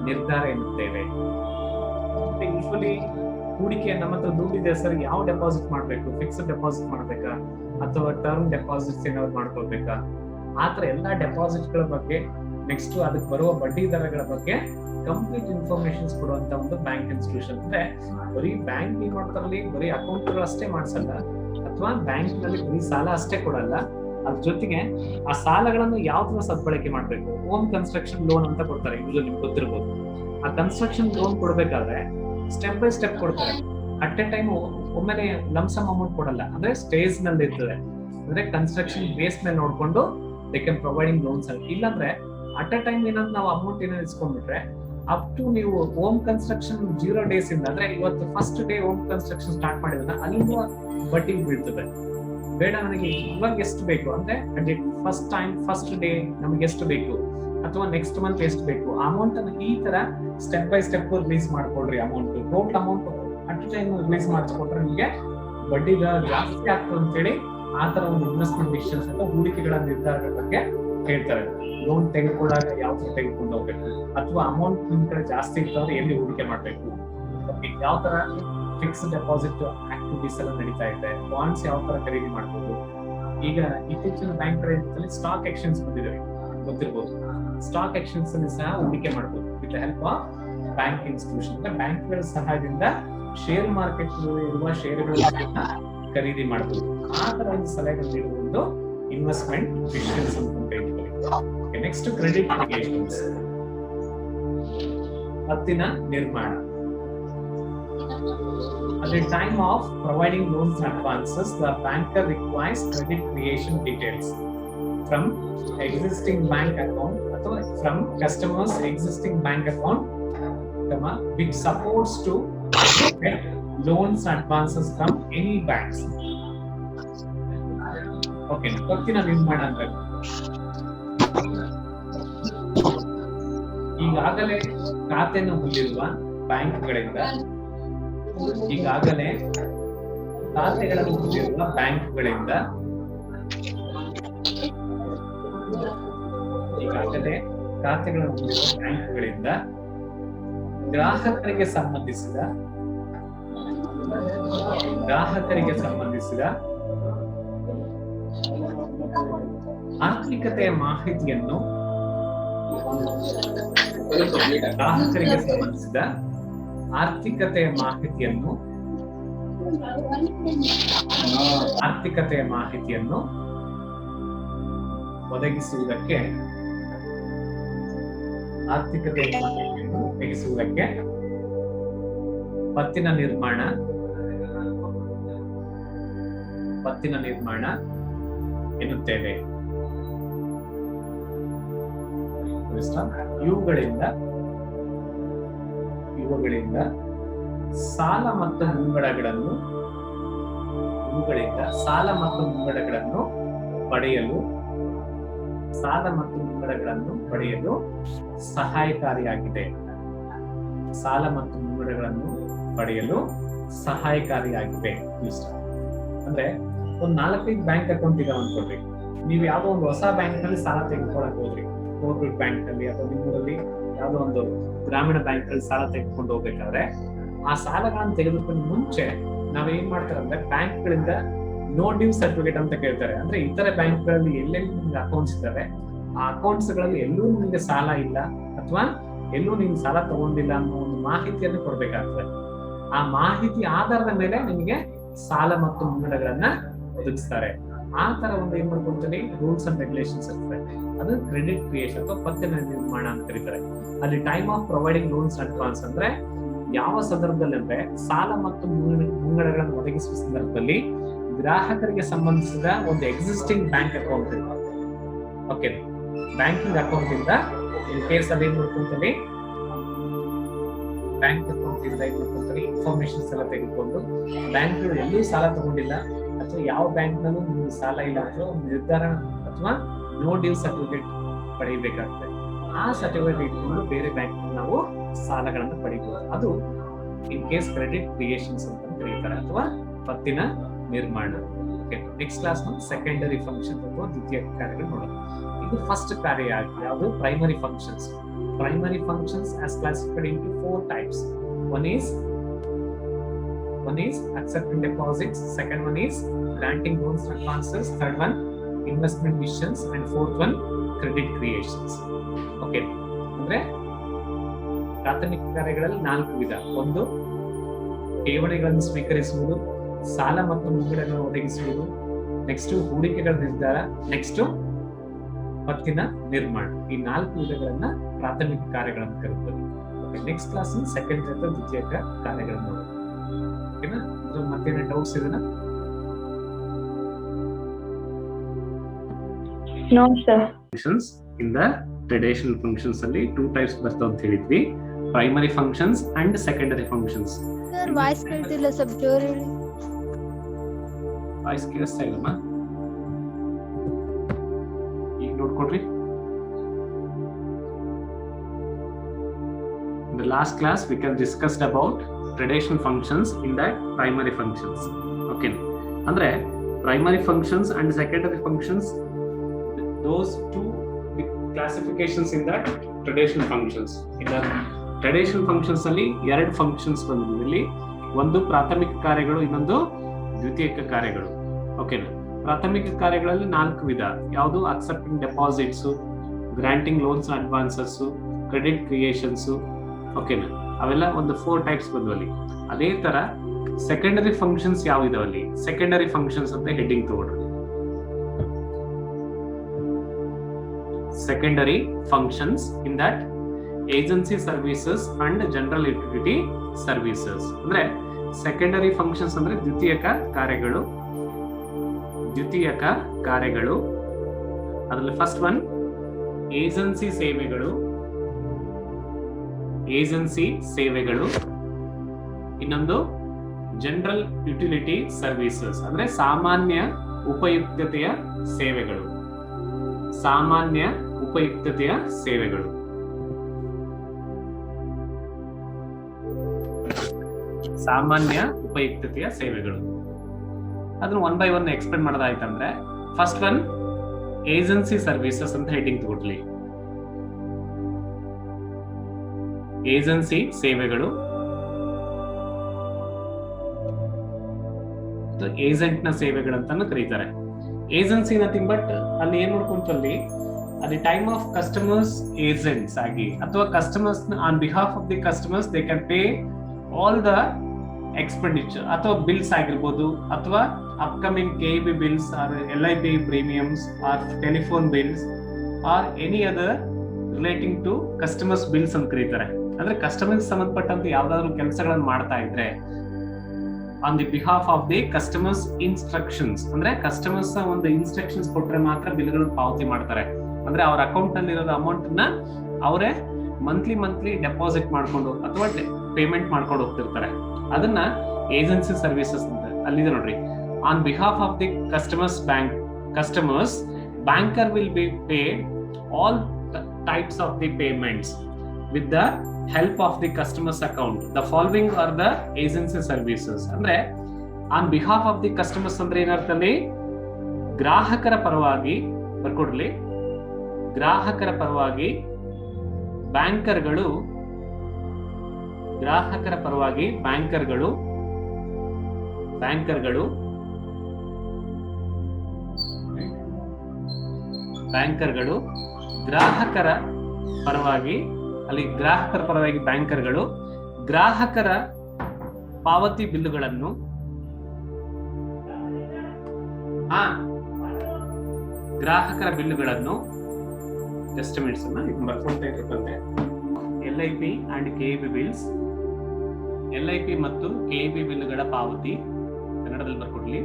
ನಿರ್ಧಾರ ಎನ್ನುತ್ತೇವೆ. ಯೂಶುವಲಿ ಹೂಡಿಕೆ ನಮ್ಮ ಹತ್ರ ದುಡ್ಡಿದೆ ಸರ್, ಯಾವ ಡೆಪಾಸಿಟ್ ಮಾಡಬೇಕು, ಫಿಕ್ಸ್ಡ್ ಡೆಪಾಸಿಟ್ ಮಾಡಬೇಕಾ ಅಥವಾ ಟರ್ಮ್ ಡೆಪಾಸಿಟ್ಸ್ ಏನಾದ್ರು ಮಾಡ್ಕೊಳ್ಬೇಕಾ, ಆತರ ಎಲ್ಲಾ ಡೆಪಾಸಿಟ್ ಗಳ ಬಗ್ಗೆ, ನೆಕ್ಸ್ಟ್ ಅದಕ್ಕೆ ಬರುವ ಬಡ್ಡಿ ದರಗಳ ಬಗ್ಗೆ ಕಂಪ್ಲೀಟ್ ಇನ್ಫಾರ್ಮೇಶನ್ಸ್ ಕೊಡುವಂತ ಒಂದು ಬ್ಯಾಂಕ್ ಇನ್ಸ್ಟಿಟ್ಯೂಷನ್. ಅಂದ್ರೆ ಬರೀ ಬ್ಯಾಂಕ್ ಏನ್ ಮಾಡ್ತಾರಲ್ಲಿ ಬರೀ ಅಕೌಂಟ್ಗಳು ಅಷ್ಟೇ ಮಾಡಿಸಲ್ಲ, ಅಥವಾ ಬ್ಯಾಂಕ್ ನಲ್ಲಿ ಬರೀ ಸಾಲ ಅಷ್ಟೇ ಕೊಡಲ್ಲ, ಅದ್ರ ಜೊತೆಗೆ ಆ ಸಾಲಗಳನ್ನು ಯಾವ ತರ ಸದ್ಬಳಕೆ ಮಾಡ್ಬೇಕು. ಹೋಮ್ ಕನ್ಸ್ಟ್ರಕ್ಷನ್ ಲೋನ್ ಅಂತ ಕೊಡ್ತಾರೆ, ಇದು ನಿಮ್ಗೆ ಗೊತ್ತಿರ್ಬೋದು. ಆ ಕನ್ಸ್ಟ್ರಕ್ಷನ್ ಲೋನ್ ಕೊಡ್ಬೇಕಾದ್ರೆ ಸ್ಟೆಪ್ ಬೈ ಸ್ಟೆಪ್ ಕೊಡ್ತಾರೆ. ಅಟ್ ಎ ಟೈಮ್ ಒಮ್ಮೆಲೆ ಲಂಸಮ್ ಅಮೌಂಟ್ ಕೊಡಲ್ಲ, ಅಂದ್ರೆ ಸ್ಟೇಜ್ ನಲ್ಲಿ ಇರ್ತದೆ. ಅಂದ್ರೆ ಕನ್ಸ್ಟ್ರಕ್ಷನ್ ಬೇಸ್ ಮೇಲೆ ನೋಡ್ಕೊಂಡು ದೇ ಕ್ಯಾನ್ ಪ್ರೊವೈಡಿಂಗ್ ಲೋನ್ಸ್. ಇಲ್ಲಾಂದ್ರೆ ಅಟ್ ಎ ಟೈಮ್ ಏನಾದ್ರು ನಾವು ಅಮೌಂಟ್ ಏನಾದ್ರು ಇಸ್ಕೊಂಡ್ಬಿಟ್ರೆ ಅಪ್ ಟು ನೀವು ಹೋಮ್ ಕನ್ಸ್ಟ್ರಕ್ಷನ್ 0 days ಇಂದ, ಅಂದ್ರೆ ಇವತ್ತು first day home construction start ಮಾಡಿದ್ರೆ ಅಲ್ಲಿಂದ ಬಡ್ಡಿ ಬೀಳ್ತದೆ. ಬೇಡ ನನಗೆ ಇವಾಗ ಎಷ್ಟು ಬೇಕು ಅಂದ್ರೆ ಫಸ್ಟ್ ಡೇ ನಮ್ಗೆ ಎಷ್ಟು ಬೇಕು ಅಥವಾ ನೆಕ್ಸ್ಟ್ ಮಂತ್ ಎಷ್ಟು ಬೇಕು ಅಮೌಂಟ್ ಅನ್ನು ಈ ತರ ಸ್ಟೆಪ್ ಬೈ ಸ್ಟೆಪ್ ರಿಲೀಸ್ ಮಾಡ್ಕೊಳ್ರಿ. Amount total amount at time release ಮಾಡಿಸ್ಕೊಟ್ರೆ ನಿಮಗೆ ಬಡ್ಡಿ ಜಾಸ್ತಿ ಆಗ್ತದೆ ಅಂತೇಳಿ ಆ ತರ ಒಂದು ಇನ್ವೆಸ್ಟ್ಮೆಂಟ್ ಡಿಸಿಷನ್ಸ್ ಅಂತ ಹೂಡಿಕೆಗಳ ನಿರ್ಧಾರದ ಬಗ್ಗೆ ಹೇಳ್ತಾರೆ. ಲೋನ್ ತೆಗೆದುಕೊಂಡಾಗ ಯಾವ ತರ ತೆಗೆದುಕೊಂಡು ಹೋಗ್ಬೇಕು, ಅಥವಾ ಅಮೌಂಟ್ ನಿಮ್ ಕಡೆ ಜಾಸ್ತಿ ಇರ್ತಂದ್ರೆ ಎಲ್ಲಿ ಹೂಡಿಕೆ ಮಾಡ್ಬೇಕು, ಯಾವ ತರ ಫಿಕ್ಸ್ಡ್ ಡೆಪಾಸಿಟ್ ಆಕ್ಟಿವಿಟೀಸ್ ಎಲ್ಲ ನಡೀತಾ ಇದೆ, ಬಾಂಡ್ಸ್ ಯಾವ ತರ ಖರೀದಿ ಮಾಡ್ಬೋದು. ಈಗ ಇತ್ತೀಚಿನ ಬ್ಯಾಂಕ್ ಗಳಲ್ಲಿ ಸ್ಟಾಕ್ ಎಕ್ಸ್ಚೇಂಜ್ ಬಂದಿದೆ, ಗೊತ್ತಿರ್ಬೋದು. ಸ್ಟಾಕ್ ಎಕ್ಸ್ಚೇಂಜ್ ಅಲ್ಲಿ ಸಹ ಹೂಡಿಕೆ ಮಾಡಬಹುದು with help of bank institution. ಬ್ಯಾಂಕ್ಗಳ ಸಹಾಯದಿಂದ ಶೇರ್ ಮಾರ್ಕೆಟ್ ಇರುವ ಷೇರುಗಳನ್ನ ಖರೀದಿ ಮಾಡಬಹುದು. ಆ ತರ ಒಂದು ಸಲಹೆ ನೀಡುವ ಒಂದು ಇನ್ವೆಸ್ಟ್ಮೆಂಟ್ ಡಿಸಿಷನ್ಸ್ ಅಂತ ಹೇಳ್ತೀವಿ. ನೆಕ್ಸ್ಟ್ ಕ್ರೆಡಿಟ್ ಕ್ರಿಯೇಷನ್ಸ್, ಹತ್ತಿನ ನಿರ್ಮಾಣ. At the time of providing loans and advances, the banker requires credit creation details from existing bank account or from customers' existing bank account, which supports to get loans and advances from any banks. Okay, ಹತ್ತಿನ ನಿರ್ಮಾಣ ಅಂದ್ರೆ ಈಗಾಗಲೇ ಖಾತೆಯನ್ನು ಹೊಂದಿರುವ ಬ್ಯಾಂಕ್ಗಳಿಂದ ಈಗಾಗಲೇ ಖಾತೆಗಳನ್ನು ಹೊಂದಿರುವ ಬ್ಯಾಂಕ್ಗಳಿಂದ ಗ್ರಾಹಕರಿಗೆ ಸಂಬಂಧಿಸಿದ ಆರ್ಥಿಕತೆಯ ಮಾಹಿತಿಯನ್ನು ಒದಗಿಸುವುದಕ್ಕೆ ಪತ್ತಿನ ನಿರ್ಮಾಣ ಎನ್ನುತ್ತೇವೆ. ಇವುಗಳಿಂದ ಸಾಲ ಮತ್ತು ಮುಂಗಡಗಳನ್ನು ಪಡೆಯಲು ಸಹಾಯಕಾರಿಯಾಗಿದೆ. ಅಂದ್ರೆ ಒಂದು 4-5 ಬ್ಯಾಂಕ್ ಅಕೌಂಟ್ ಇದೆ ಅನ್ಕೊಳ್ರಿ. ನೀವು ಯಾವ್ದೋ ಒಂದು ಹೊಸ ಬ್ಯಾಂಕ್ ನಲ್ಲಿ ಸಾಲ ತೆಗೆದುಕೊಳ್ಳಕ್ ಹೋದ್ರಿ, ಕೋಆಪರೇಟಿವ್ ಬ್ಯಾಂಕ್ ನಲ್ಲಿ ಅಥವಾ ನಿಮ್ಮೂರಲ್ಲಿ ಯಾವ್ದೋ ಒಂದು ಗ್ರಾಮೀಣ ಬ್ಯಾಂಕ್ ನಲ್ಲಿ ಸಾಲ ತೆಗೆದುಕೊಂಡು ಹೋಗ್ಬೇಕಾದ್ರೆ ಆ ಸಾಲಗಳನ್ನು ತೆಗೆದುಕೊಂಡು ಮುಂಚೆ ನಾವೇನ್ ಮಾಡ್ತಾರೆ ಅಂದ್ರೆ ಬ್ಯಾಂಕ್ ಗಳಿಂದ ನೋ ಡ್ಯೂ ಸರ್ಟಿಫಿಕೇಟ್ ಅಂತ ಕೇಳ್ತಾರೆ. ಅಂದ್ರೆ ಇತರೆ ಬ್ಯಾಂಕ್ ಗಳಲ್ಲಿ ಎಲ್ಲೆಲ್ಲಿ ನಿಮ್ಗೆ ಅಕೌಂಟ್ಸ್ ಇದಾವೆ ಆ ಅಕೌಂಟ್ಸ್ ಗಳಲ್ಲಿ ಎಲ್ಲೂ ನಿಮ್ಗೆ ಸಾಲ ಇಲ್ಲ ಅಥವಾ ಎಲ್ಲೂ ನಿಮ್ಗೆ ಸಾಲ ತಗೊಂಡಿಲ್ಲ ಅನ್ನೋ ಒಂದು ಮಾಹಿತಿಯನ್ನು ಕೊಡ್ಬೇಕಾಗ್ತದೆ. ಆ ಮಾಹಿತಿ ಆಧಾರದ ಮೇಲೆ ನಿಮಗೆ ಸಾಲ ಮತ್ತು ಮುಂಗಡಗಳನ್ನ ಒದಗಿಸ್ತಾರೆ. ಆ ತರ ಒಂದು ಏನ್ ಮಾಡ್ಕೊಳ್ತೀವಿ, ರೂಲ್ಸ್ ಅಂಡ್ ರೆಗ್ಯುಲೇಷನ್ಸ್ ಇರ್ತದೆ. ಅದು ಕ್ರೆಡಿಟ್ ಕ್ರಿಯೇಷನ್ ಅಥವಾ ಪತ್ತಿನ ನಿರ್ಮಾಣ ಅಂತ ಕರೀತಾರೆ. ಅಲ್ಲಿ time of providing loans and advance ಅಂದ್ರೆ ಯಾವ ಸಂದರ್ಭದಲ್ಲಿ ಅಂದ್ರೆ ಸಾಲ ಮತ್ತು ಮುಂಗಡಗಳನ್ನು ಒದಗಿಸುವ ಸಂದರ್ಭದಲ್ಲಿ ಗ್ರಾಹಕರಿಗೆ ಸಂಬಂಧಿಸಿದ ಒಂದು existing bank account okay banking account ಇಂದ ಇನ್ ಕೇಸ್ ಅಲ್ಲಿ ಏನ್ ಮಾಡ್ಕೊಂತೀವಿ, ಬ್ಯಾಂಕ್ ಅಕೌಂಟ್ ಇಂದ ಏನ್ ಮಾಡ್ಕೊಂತೀವಿ ಇನ್ಫಾರ್ಮೇಶನ್ಸ್ ಎಲ್ಲ ತೆಗೆದುಕೊಂಡು ಬ್ಯಾಂಕ್ಗಳು ಎಲ್ಲೂ ಸಾಲ ತಗೊಂಡಿಲ್ಲ ಅಥವಾ ಯಾವ ಬ್ಯಾಂಕ್ ನಲ್ಲೂ ನಿಮ್ಗೆ ಸಾಲ ಇಲ್ಲ ಅಥವಾ ಒಂದು ನಿರ್ಧಾರ ಅಥವಾ ನೋ ಡ್ಯೂ ಸರ್ಟಿಫಿಕೇಟ್ ಪಡೆಯಬೇಕಾಗ್ತದೆ. ಆ ಸರ್ಟಿಫಿಕೇಟ್ ಇಟ್ಕೊಂಡು ಬೇರೆ ಬ್ಯಾಂಕ್ ನಾವು ಸಾಲಗಳನ್ನು ಪಡಿಬಹುದು. ಅದು ಇನ್ ಕೇಸ್ ಕ್ರೆಡಿಟ್ ಕ್ರಿಯೇಷನ್ಸ್ ಅಂತ ಕರೀತಾರೆ ಅಥವಾ ಪತ್ತಿನ ನಿರ್ಮಾಣ. ನೆಕ್ಸ್ಟ್ ಕ್ಲಾಸ್ ಸೆಕೆಂಡರಿ ಫಂಕ್ಷನ್ ಅಥವಾ ದ್ವಿತೀಯ ಕಾರ್ಯಗಳು ನೋಡೋಣ. ಇದು ಫಸ್ಟ್ ಕಾರ್ಯ ಯಾವುದು, primary functions. Primary functions as classified into 4 types. One is accepting deposits, second one is granting loans and advances, third one investment decisions, and fourth one credit creations. Okay, ಅಂದ್ರೆ ಪ್ರಾಥಮಿಕ ಕಾರ್ಯಗಳಲ್ಲಿ 4 ವಿಧ. ಒಂದು ಠೇವಣಿಗಳನ್ನು ಸ್ವೀಕರಿಸುವುದು, ಸಾಲ ಮತ್ತು ಮುಂಗಡಗಳನ್ನು ಒದಗಿಸುವುದು, ನೆಕ್ಸ್ಟ್ ಹೂಡಿಕೆಗಳ ನಿರ್ಧಾರ, ನೆಕ್ಸ್ಟ್ ಪತ್ತಿನ ನಿರ್ಮಾಣ. ಈ 4 ವಿಧಗಳನ್ನ ಪ್ರಾಥಮಿಕ ಕಾರ್ಯಗಳನ್ನು ಕರೆಯುತ್ತದೆ. ನೆಕ್ಸ್ಟ್ ಕ್ಲಾಸ್ ಸೆಕೆಂಡ್ ಅಥವಾ ದ್ವಿತೀಯ ಕಾರ್ಯಗಳನ್ನು ನೋಡೋಣ. ಓಕೆನಾ? ಇದು ಮತ್ತೇನ ಡೌಟ್ಸ್ ಇದೆನಾ? No sir. Functions in the traditional functions ಅಲ್ಲಿ 2 types ಬರ್ತಾವ ಅಂತ ಹೇಳಿದ್ವಿ. Primary functions and secondary functions. Sir voice ಕೇಳ್ತಿಲ್ಲ, ಸ್ವಲ್ಪ ಜೋರ್ ಹೇಳಿ. ವಾಯ್ಸ್ ಕೇಳಿಸ್ತಾ ಇಲ್ಲಮ್ಮ, ಈಗ ನೋಡ್ಕೊಡ್ರಿ. In the last class we can discussed about traditional functions in that primary functions. Okay, andre primary functions and secondary functions, those two classifications in that traditional functions. In the traditional functions ಅಲ್ಲಿ ಎರಡು functions ಬಂದಿದೆ. ಒಂದು ಪ್ರಾಥಮಿಕ ಕಾರ್ಯಗಳು, ಇನ್ನೊಂದು ದ್ವಿತೀಯಕ ಕಾರ್ಯಗಳು. ಓಕೆನಾ? ಪ್ರಾಥಮಿಕ ಕಾರ್ಯಗಳಲ್ಲಿ 4 ವಿಧ. ಯಾವುದು? Accepting deposits, granting loans and advances, credit creations. ಓಕೆನಾ? ಅವೆಲ್ಲ ಒಂದು 4 ಟೈಪ್ಸ್ ಬಂದ್ವಲ್ಲಿ. ಅದೇ ತರ ಸೆಕೆಂಡರಿ ಫಂಕ್ಷನ್ಸ್ ಯಾವ ಇದಾವಲ್ಲಿ? ಸೆಕೆಂಡರಿ ಫಂಕ್ಷನ್ಸ್ ಅಂತ ಹೆಡ್ಡಿಂಗ್ ತಗೊಳ್ರಿ. Secondary functions in that agency services and general utility services. ಅಂದ್ರೆ ಸೆಕೆಂಡರಿ ಫಂಕ್ಷನ್ಸ್ ಅಂದ್ರೆ ದ್ವಿತೀಯಕ ಕಾರ್ಯಗಳು. ದ್ವಿತೀಯಕ ಕಾರ್ಯಗಳು ಅದರಲ್ಲಿ ಫಸ್ಟ್ ಒನ್ ಏಜೆನ್ಸಿ ಸೇವೆಗಳು. ಏಜೆನ್ಸಿ ಸೇವೆಗಳು. ಇನ್ನೊಂದು ಜನರಲ್ ಯುಟಿಲಿಟಿ ಸರ್ವಿಸಸ್ ಅಂದ್ರೆ ಸಾಮಾನ್ಯ ಉಪಯುಕ್ತತೆಯ ಸೇವೆಗಳು. ಸಾಮಾನ್ಯ ಉಪಯುಕ್ತತೆಯ ಸೇವೆಗಳು. ಸಾಮಾನ್ಯ ಉಪಯುಕ್ತತೆಯ ಸೇವೆಗಳು. ಅದನ್ನ 1 by 1 ಎಕ್ಸ್ಪ್ಲೇನ್ ಮಾಡೋದಾಯ್ತಂದ್ರೆ ಫಸ್ಟ್ ಒನ್ ಏಜೆನ್ಸಿ ಸರ್ವಿಸಸ್ ಅಂತ ಹೆಡ್ಡಿಂಗ್ ತಗೊಳ್ಳಿ. ಏಜೆನ್ಸಿ ಸೇವೆಗಳು. ಏಜೆಂಟ್ ನ ಸೇವೆಗಳಂತಾನು ಕರೀತಾರೆ. ಏಜೆನ್ಸಿ ನಥಿಂಗ್ ಬಟ್ ಅಲ್ಲಿ ಏನ್ ನೋಡ್ಕೊಂತಲ್ಲಿ at the time of customers agents ಆಗಿ ಅಥವಾ customers on behalf of the customers they can pay all the expenditure ಅಥವಾ ಬಿಲ್ಸ್ ಆಗಿರ್ಬೋದು, ಅಥವಾ upcoming KEB bills or LIP premiums or telephone bills or any other relating to customers bills ಅಂತ ಕರೀತಾರೆ. ಅಂದ್ರೆ customers ಸಂಬಂಧಪಟ್ಟಂತೆ ಯಾವ್ದಾದ್ರು ಕೆಲಸಗಳನ್ನು ಮಾಡ್ತಾ ಇದ್ರೆ on the behalf of the customers instructions, ಅಂದ್ರೆ ಕಸ್ಟಮರ್ಸ್ ಒಂದು ಇನ್ಸ್ಟ್ರಕ್ಷನ್ಸ್ ಕೊಟ್ರೆ ಮಾತ್ರ ಬಿಲ್ಗಳನ್ನು ಪಾವತಿ ಮಾಡ್ತಾರೆ. ಅಂದ್ರೆ ಅವ್ರ ಅಕೌಂಟ್ ನಲ್ಲಿ ಇರೋ ಅಮೌಂಟ್ ನ ಅವರೇ ಮಂತ್ಲಿ ಡೆಪಾಸಿಟ್ ಮಾಡ್ಕೊಂಡು ಅಥವಾ ಪೇಮೆಂಟ್ ಮಾಡ್ಕೊಂಡು ಹೋಗ್ತಿರ್ತಾರೆ. ಅದನ್ನ ಏಜೆನ್ಸಿ ಸರ್ವಿಸಸ್ ಅಂತ ಅಲ್ಲಿದೆ ನೋಡ್ರಿ. On behalf of the customers banker will be pay all types of the payments with the help of the customer's account. The following are the agency services. ಅಂದ್ರೆ on behalf of the customers ಅಂದ್ರೆ ಏನರ್ಥಲ್ಲಿ ಗ್ರಾಹಕರ ಪರವಾಗಿ ಬರ್ಕೊಡ್ಲಿ. ಗ್ರಾಹಕರ ಪರವಾಗಿ ಬ್ಯಾಂಕರ್ಗಳು ಗ್ರಾಹಕರ ಪರವಾಗಿ ಅಲ್ಲಿ ಗ್ರಾಹಕರ ಪರವಾಗಿ ಬ್ಯಾಂಕರ್ಗಳು ಗ್ರಾಹಕರ ಪಾವತಿ ಬಿಲ್ಲುಗಳನ್ನು ಎಸ್ಟಿಮೇಟ್ಸ್ ಅನ್ನ ಬರ್ಕೊಳ್ತಾ ಇರ್ತಾರೆ. LIP and KEB bills. LIP ಮತ್ತು KEB ಬಿಲ್ಲುಗಳ ಪಾವತಿ ಕನ್ನಡದಲ್ಲಿ ಬರ್ಕೊಡ್ಲಿ.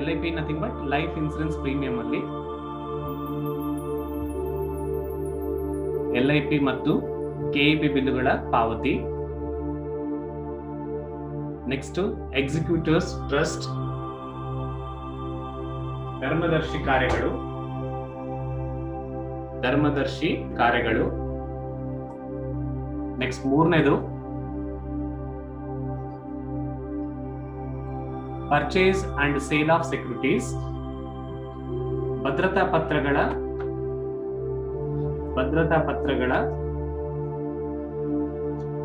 LIP nothing but life insurance premium ಅಲ್ಲಿ LIP ಮತ್ತು KEB ಬಿಲ್ಲುಗಳ ಪಾವತಿ. ನೆಕ್ಸ್ಟ್ ಎಕ್ಸಿಕ್ಯೂಟರ್ಸ್ ಟ್ರಸ್ಟ್, ಧರ್ಮದರ್ಶಿ ಕಾರ್ಯಗಳು. ನೆಕ್ಸ್ಟ್ ಮೂರನೇದು purchase and sale of securities, ಭದ್ರತಾ ಪತ್ರಗಳ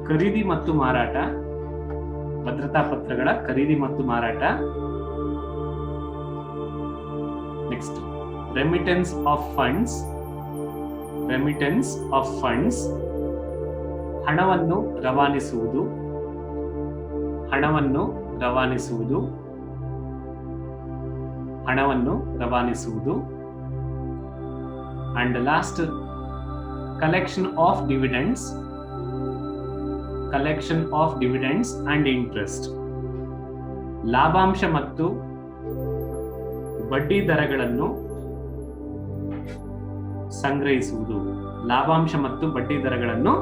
ಖರೀದಿ ಮತ್ತು ಮಾರಾಟ. ನೆಕ್ಸ್ಟ್ ರೆಮಿಟೆನ್ಸ್ ಆಫ್ ಫಂಡ್ಸ್, ಹಣವನ್ನು ರವಾನಿಸುವುದು. And last collection of dividends and interest. ಲಾಭಾಂಶ ಮತ್ತು ಬಡ್ಡಿ ದರಗಳನ್ನು ಸಂಗ್ರಹಿಸುವುದು. ಲಾಭಾಂಶ ಮತ್ತು ಬಡ್ಡಿ ದರಗಳನ್ನು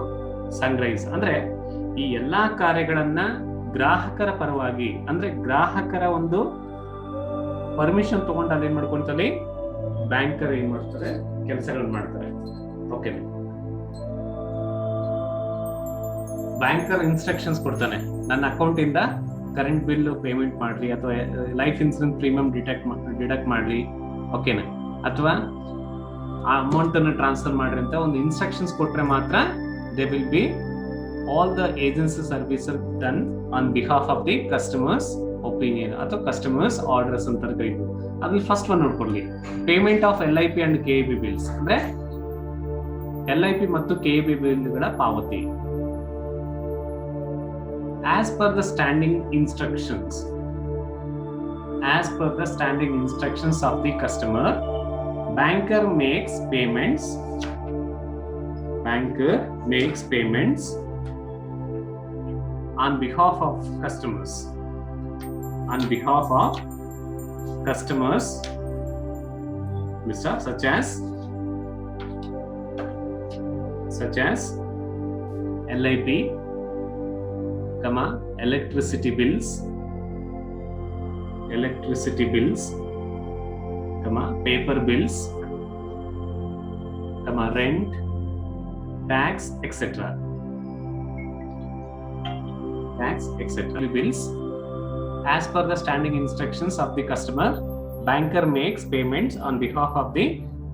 ಅಂದ್ರೆ ಈ ಎಲ್ಲಾ ಕಾರ್ಯಗಳನ್ನ ಗ್ರಾಹಕರ ಪರವಾಗಿ, ಅಂದ್ರೆ ಗ್ರಾಹಕರ ಒಂದು ಪರ್ಮಿಷನ್ ತಗೊಂಡು ಅಲ್ಲಿ ಏನ್ ಮಾಡ್ಕೊಂತಲ್ಲಿ ಬ್ಯಾಂಕರ್ ಏನ್ ಮಾಡ್ತಾರೆ, ಕೆಲಸಗಳನ್ನ ಮಾಡ್ತಾರೆ. ಓಕೆ, ಬ್ಯಾಂಕರ್ ಇನ್ಸ್ಟ್ರಕ್ಷನ್ಸ್ ಕೊಡ್ತಾನೆ, ನನ್ನ ಅಕೌಂಟ್ ಇಂದ ಕರೆಂಟ್ ಬಿಲ್ ಪೇಮೆಂಟ್ ಮಾಡ್ರಿ, ಅಥವಾ ಲೈಫ್ ಇನ್ಸೂರೆನ್ಸ್ ಪ್ರೀಮಿಯಂ ಡಿಡಕ್ಟ್ ಮಾಡ್ರಿ, ಓಕೆನಾ, ಅಥವಾ ಆ ಅಮೌಂಟ್ ಅನ್ನು ಟ್ರಾನ್ಸ್ಫರ್ ಮಾಡ್ರಿ ಅಂತ ಒಂದು ಇನ್ಸ್ಟ್ರಕ್ಷನ್ಸ್ ಕೊಟ್ರೆ ಮಾತ್ರ they will be all the agency service done on behalf of the customers opinion ಅಥವಾ ಕಸ್ಟಮರ್ಸ್ ಆರ್ಡರ್ಸ್ ಅಂತ ಕರೀತೀವಿ. ಅದ್ರಲ್ಲಿ ಫಸ್ಟ್ ಒನ್ ನೋಡ್ಕೊಳ್ಳಿ, payment of LIP and KEB bills, ಅಂದ್ರೆ LIP ಮತ್ತು KEB ಬಿಲ್ಗಳ ಪಾವತಿ. As per the standing instructions of the customer, banker makes payments on behalf of customers such as LIP, electricity bills, paper bills, rent, tax, etc. Bills. As per the standing instructions of the customer, banker makes payments on behalf of the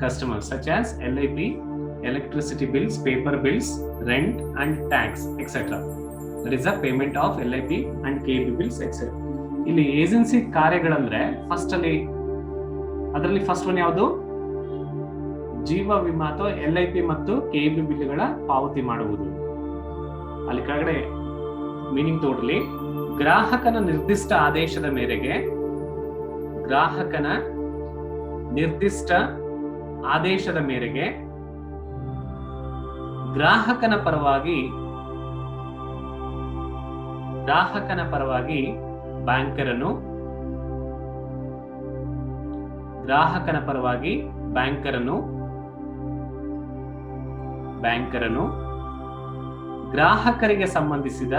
customer such as LIP, electricity bills, paper bills, rent and tax, etc. That is the payment of LIP and KEB bills, etc. ಇಲ್ಲಿ agency ಕಾರ್ಯಗಳಂದ್ರೆ ಅದರಲ್ಲಿ first one ಯಾವುದು, ಜೀವ ವಿಮಾ ಅಥವಾ LIP ಮತ್ತು KEB ಬಿಲ್ಗಳ ಪಾವತಿ ಮಾಡುವುದು. ಅಲ್ಲಿ ಕೆಳಗಡೆ ಮೀನಿಂಗ್ ತೋಡ್ಲಿ, ಗ್ರಾಹಕನ ನಿರ್ದಿಷ್ಟ ಆದೇಶದ ಮೇರೆಗೆ ಗ್ರಾಹಕನ ಪರವಾಗಿ ಬ್ಯಾಂಕರನು ಗ್ರಾಹಕರಿಗೆ ಸಂಬಂಧಿಸಿದ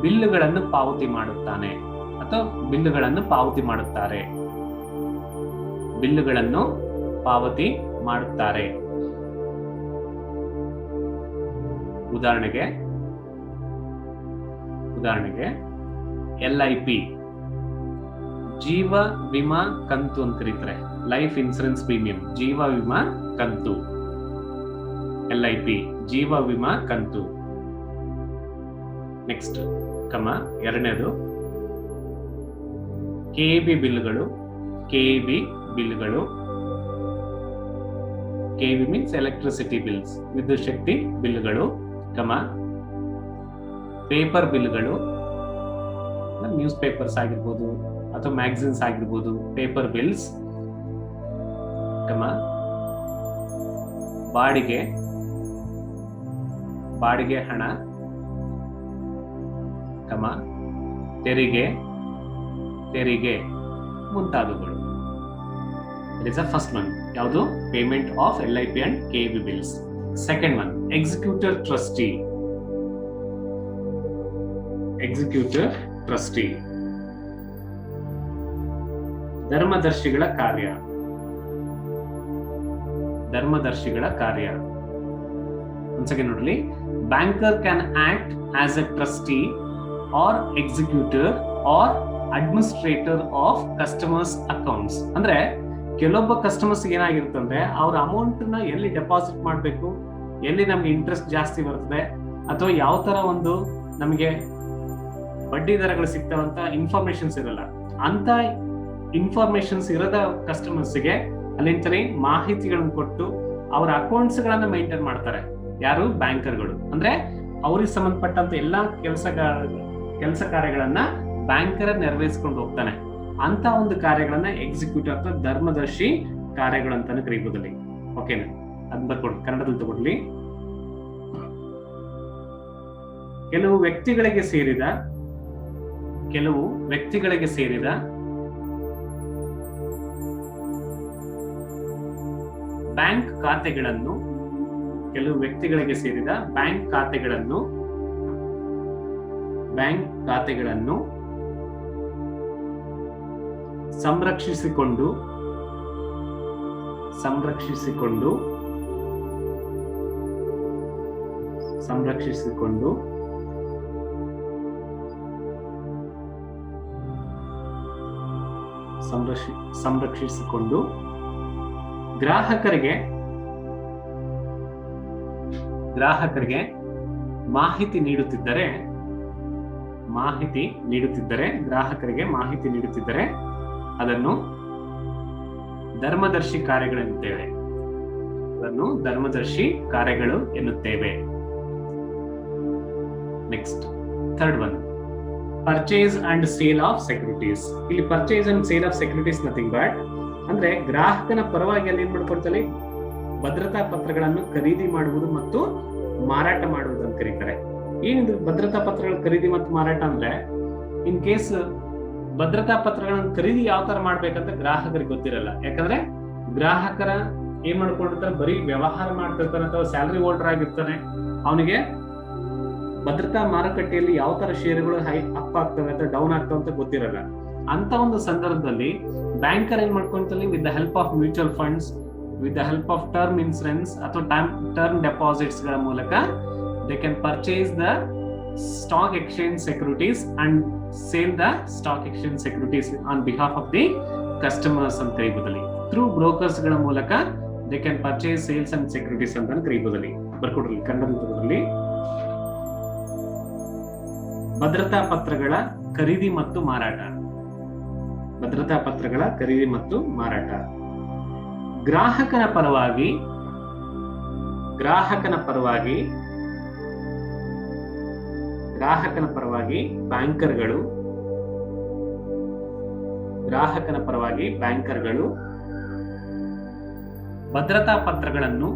ಬಿಲ್ಲುಗಳನ್ನು ಪಾವತಿ ಮಾಡುತ್ತಾನೆ ಅಥವಾ ಬಿಲ್ಲುಗಳನ್ನು ಪಾವತಿ ಮಾಡುತ್ತಾರೆ. ಉದಾಹರಣೆಗೆ LIP ಜೀವ ವಿಮಾ ಕಂತು ಅಂತ ಕರೀತಾರೆ, ಲೈಫ್ ಇನ್ಸೂರೆನ್ಸ್ ಪ್ರೀಮಿಯಂ, ಜೀವ ವಿಮಾ ಕಂತು, LIP ಜೀವ ವಿಮಾ ಕಂತು. ನೆಕ್ಸ್ಟ್ ಎರಡನೇದು KEB ಬಿಲ್ಗಳು, KEB means electricity bills, ವಿದ್ಯುತ್ ಶಕ್ತಿ ಬಿಲ್ಗಳು, ಪೇಪರ್ ಬಿಲ್ಗಳು, ನ್ಯೂಸ್ ಪೇಪರ್ಸ್ ಆಗಿರ್ಬೋದು ಅಥವಾ ಮ್ಯಾಗಝಿನ್ಸ್ ಆಗಿರ್ಬೋದು, ಪೇಪರ್ ಬಿಲ್ಸ್, ಬಾಡಿಗೆ ಹಣ, ತೆರಿಗೆ ಮುಂತಾದವುಗಳು. It is the first one. ಯಾವುದು? Payment of LIP and KEB bills. Second one, executor trustee. ಧರ್ಮದರ್ಶಿಗಳ ಕಾರ್ಯ. ಒಂದ್ಸಲ ನೋಡ್ಲಿ, banker can act as a trustee or executor or administrator of customers accounts. ಅಂದ್ರೆ ಕೆಲವೊಬ್ಬ ಕಸ್ಟಮರ್ಸ್ ಏನಾಗಿರುತ್ತಂದ್ರೆ ಅವ್ರ ಅಮೌಂಟ್ ನ ಎಲ್ಲಿ ಡೆಪಾಸಿಟ್ ಮಾಡಬೇಕು, ಎಲ್ಲಿ ನಮ್ಗೆ ಇಂಟ್ರೆಸ್ಟ್ ಜಾಸ್ತಿ ಬರ್ತದೆ, ಅಥವಾ ಯಾವ ತರ ಒಂದು ನಮಗೆ ಬಡ್ಡಿ ದರಗಳು ಸಿಗ್ತಾವಂತ ಇನ್ಫಾರ್ಮೇಶನ್ಸ್ ಇರಲ್ಲ. ಅಂತ ಇನ್ಫಾರ್ಮೇಶನ್ಸ್ ಇರದ ಕಸ್ಟಮರ್ಸ್ಗೆ ಅಲ್ಲಿಂದಲೇ ಮಾಹಿತಿಗಳನ್ನು ಕೊಟ್ಟು ಅವರ ಅಕೌಂಟ್ಸ್ ಗಳನ್ನ ಮೇಂಟೈನ್ ಮಾಡ್ತಾರೆ. ಯಾರು? ಬ್ಯಾಂಕರ್ಗಳು. ಅಂದ್ರೆ ಅವ್ರಿಗೆ ಸಂಬಂಧಪಟ್ಟಂತ ಎಲ್ಲಾ ಕೆಲಸ ಕಾರ್ಯಗಳನ್ನ ಬ್ಯಾಂಕರ್ ನೆರವೇರಿಸಿಕೊಂಡು ಹೋಗ್ತಾನೆ. ಅಂತ ಒಂದು ಕಾರ್ಯಗಳನ್ನ ಎಕ್ಸಿಕ್ಯೂಟಿವ್ ಅಥವಾ ಧರ್ಮದರ್ಶಿ ಕಾರ್ಯಗಳು ಅಂತಾನೆ ಕರೀಬೋದಲ್ಲಿ. ಓಕೆನಾ? ಅದ್ ಬರ್ಕೊಡಿ, ಕನ್ನಡದಲ್ಲಿ ತಗೊಳ್ಳಿ. ಕೆಲವು ವ್ಯಕ್ತಿಗಳಿಗೆ ಸೇರಿದ ಬ್ಯಾಂಕ್ ಖಾತೆಗಳನ್ನು ಸಂರಕ್ಷಿಸಿಕೊಂಡು ಗ್ರಾಹಕರಿಗೆ ಮಾಹಿತಿ ನೀಡುತ್ತಿದ್ದರೆ ಅದನ್ನು ಧರ್ಮದರ್ಶಿ ಕಾರ್ಯಗಳು ಎನ್ನುತ್ತೇವೆ. Next third one, purchase and sale of securities. ಇಲ್ಲಿ purchase and sale of securities nothing but ಅಂದ್ರೆ ಗ್ರಾಹಕನ ಪರವಾಗಿ ಅಲ್ಲಿ ಏನ್ ಮಾಡ್ಕೊಳ್ತಾರೆ, ಭದ್ರತಾ ಪತ್ರಗಳನ್ನು ಖರೀದಿ ಮಾಡುವುದು ಮತ್ತು ಮಾರಾಟ ಮಾಡುವುದು ಅಂತ ಕರೀತಾರೆ. ಏನಿದು ಭದ್ರತಾ ಪತ್ರಗಳ ಖರೀದಿ ಮತ್ತು ಮಾರಾಟ ಅಂದ್ರೆ, ಇನ್ ಕೇಸ್ ಭದ್ರತಾ ಪತ್ರಗಳನ್ನು ಖರೀದಿ ಯಾವ ತರ ಮಾಡ್ಬೇಕಂತ ಗ್ರಾಹಕರಿಗೆ ಗೊತ್ತಿರಲ್ಲ. ಯಾಕಂದ್ರೆ ಗ್ರಾಹಕರ ಏನ್ ಮಾಡ್ಕೊಂಡಿರ್ತಾರೆ, ಬರೀ ವ್ಯವಹಾರ ಮಾಡ್ತಿರ್ತಾನೆ ಅಥವಾ ಸ್ಯಾಲರಿ ಹೋಲ್ಡರ್ ಆಗಿರ್ತಾನೆ. ಅವನಿಗೆ ಭದ್ರತಾ ಮಾರುಕಟ್ಟೆಯಲ್ಲಿ ಯಾವ ತರ ಷೇರುಗಳು ಅಪ್ ಆಗ್ತವೆ ಅಥವಾ ಡೌನ್ ಆಗ್ತವೆ ಅಂತ ಗೊತ್ತಿರಲ್ಲ. ಅಂತ ಒಂದು ಸಂದರ್ಭದಲ್ಲಿ ಬ್ಯಾಂಕರ್ ಏನ್ ಮಾಡ್ಕೊಂತಾರೆ, with the help of mutual funds, with the help of term insurance ಅಥವಾ ಟರ್ಮ್ ಡೆಪಾಸಿಟ್ಸ್ ಗಳ ಮೂಲಕ they can purchase the stock exchange securities and sell the stock exchange securities on behalf of the customers ಅಂತ ಕರೀಬಹುದಲ್ಲಿ. through brokers ಗಳ ಮೂಲಕ they can purchase sales and securities ಅಂತ ಕರೀಬಹುದಲ್ಲಿ. ಬರ್ಕೊಡ್ರಿ ಕನ್ನಡದಲ್ಲಿ ಭದ್ರತಾ ಪತ್ರಗಳ ಖರೀದಿ ಮತ್ತು ಮಾರಾಟ. ಗ್ರಾಹಕನ ಪರವಾಗಿ ಬ್ಯಾಂಕರ್ಗಳು ಭದ್ರತಾ ಪತ್ರಗಳನ್ನು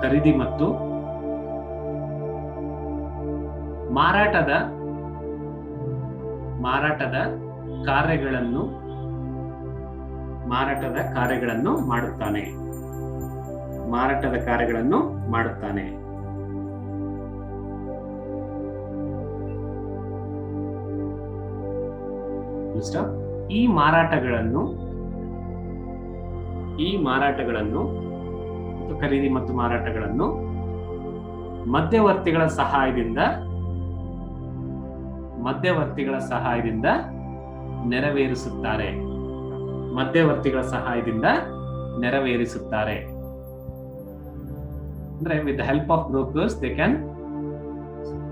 ಖರೀದಿ ಮತ್ತು ಮಾರಾಟದ ಕಾರ್ಯಗಳನ್ನು ಮಾಡುತ್ತಾನೆ. ಈ ಮಾರಾಟಗಳನ್ನು ಖರೀದಿ ಮತ್ತು ಮಾರಾಟಗಳನ್ನು ಮಧ್ಯವರ್ತಿಗಳ ಸಹಾಯದಿಂದ ನೆರವೇರಿಸುತ್ತಾರೆ. ಅಂದ್ರೆ with the help of brokers they can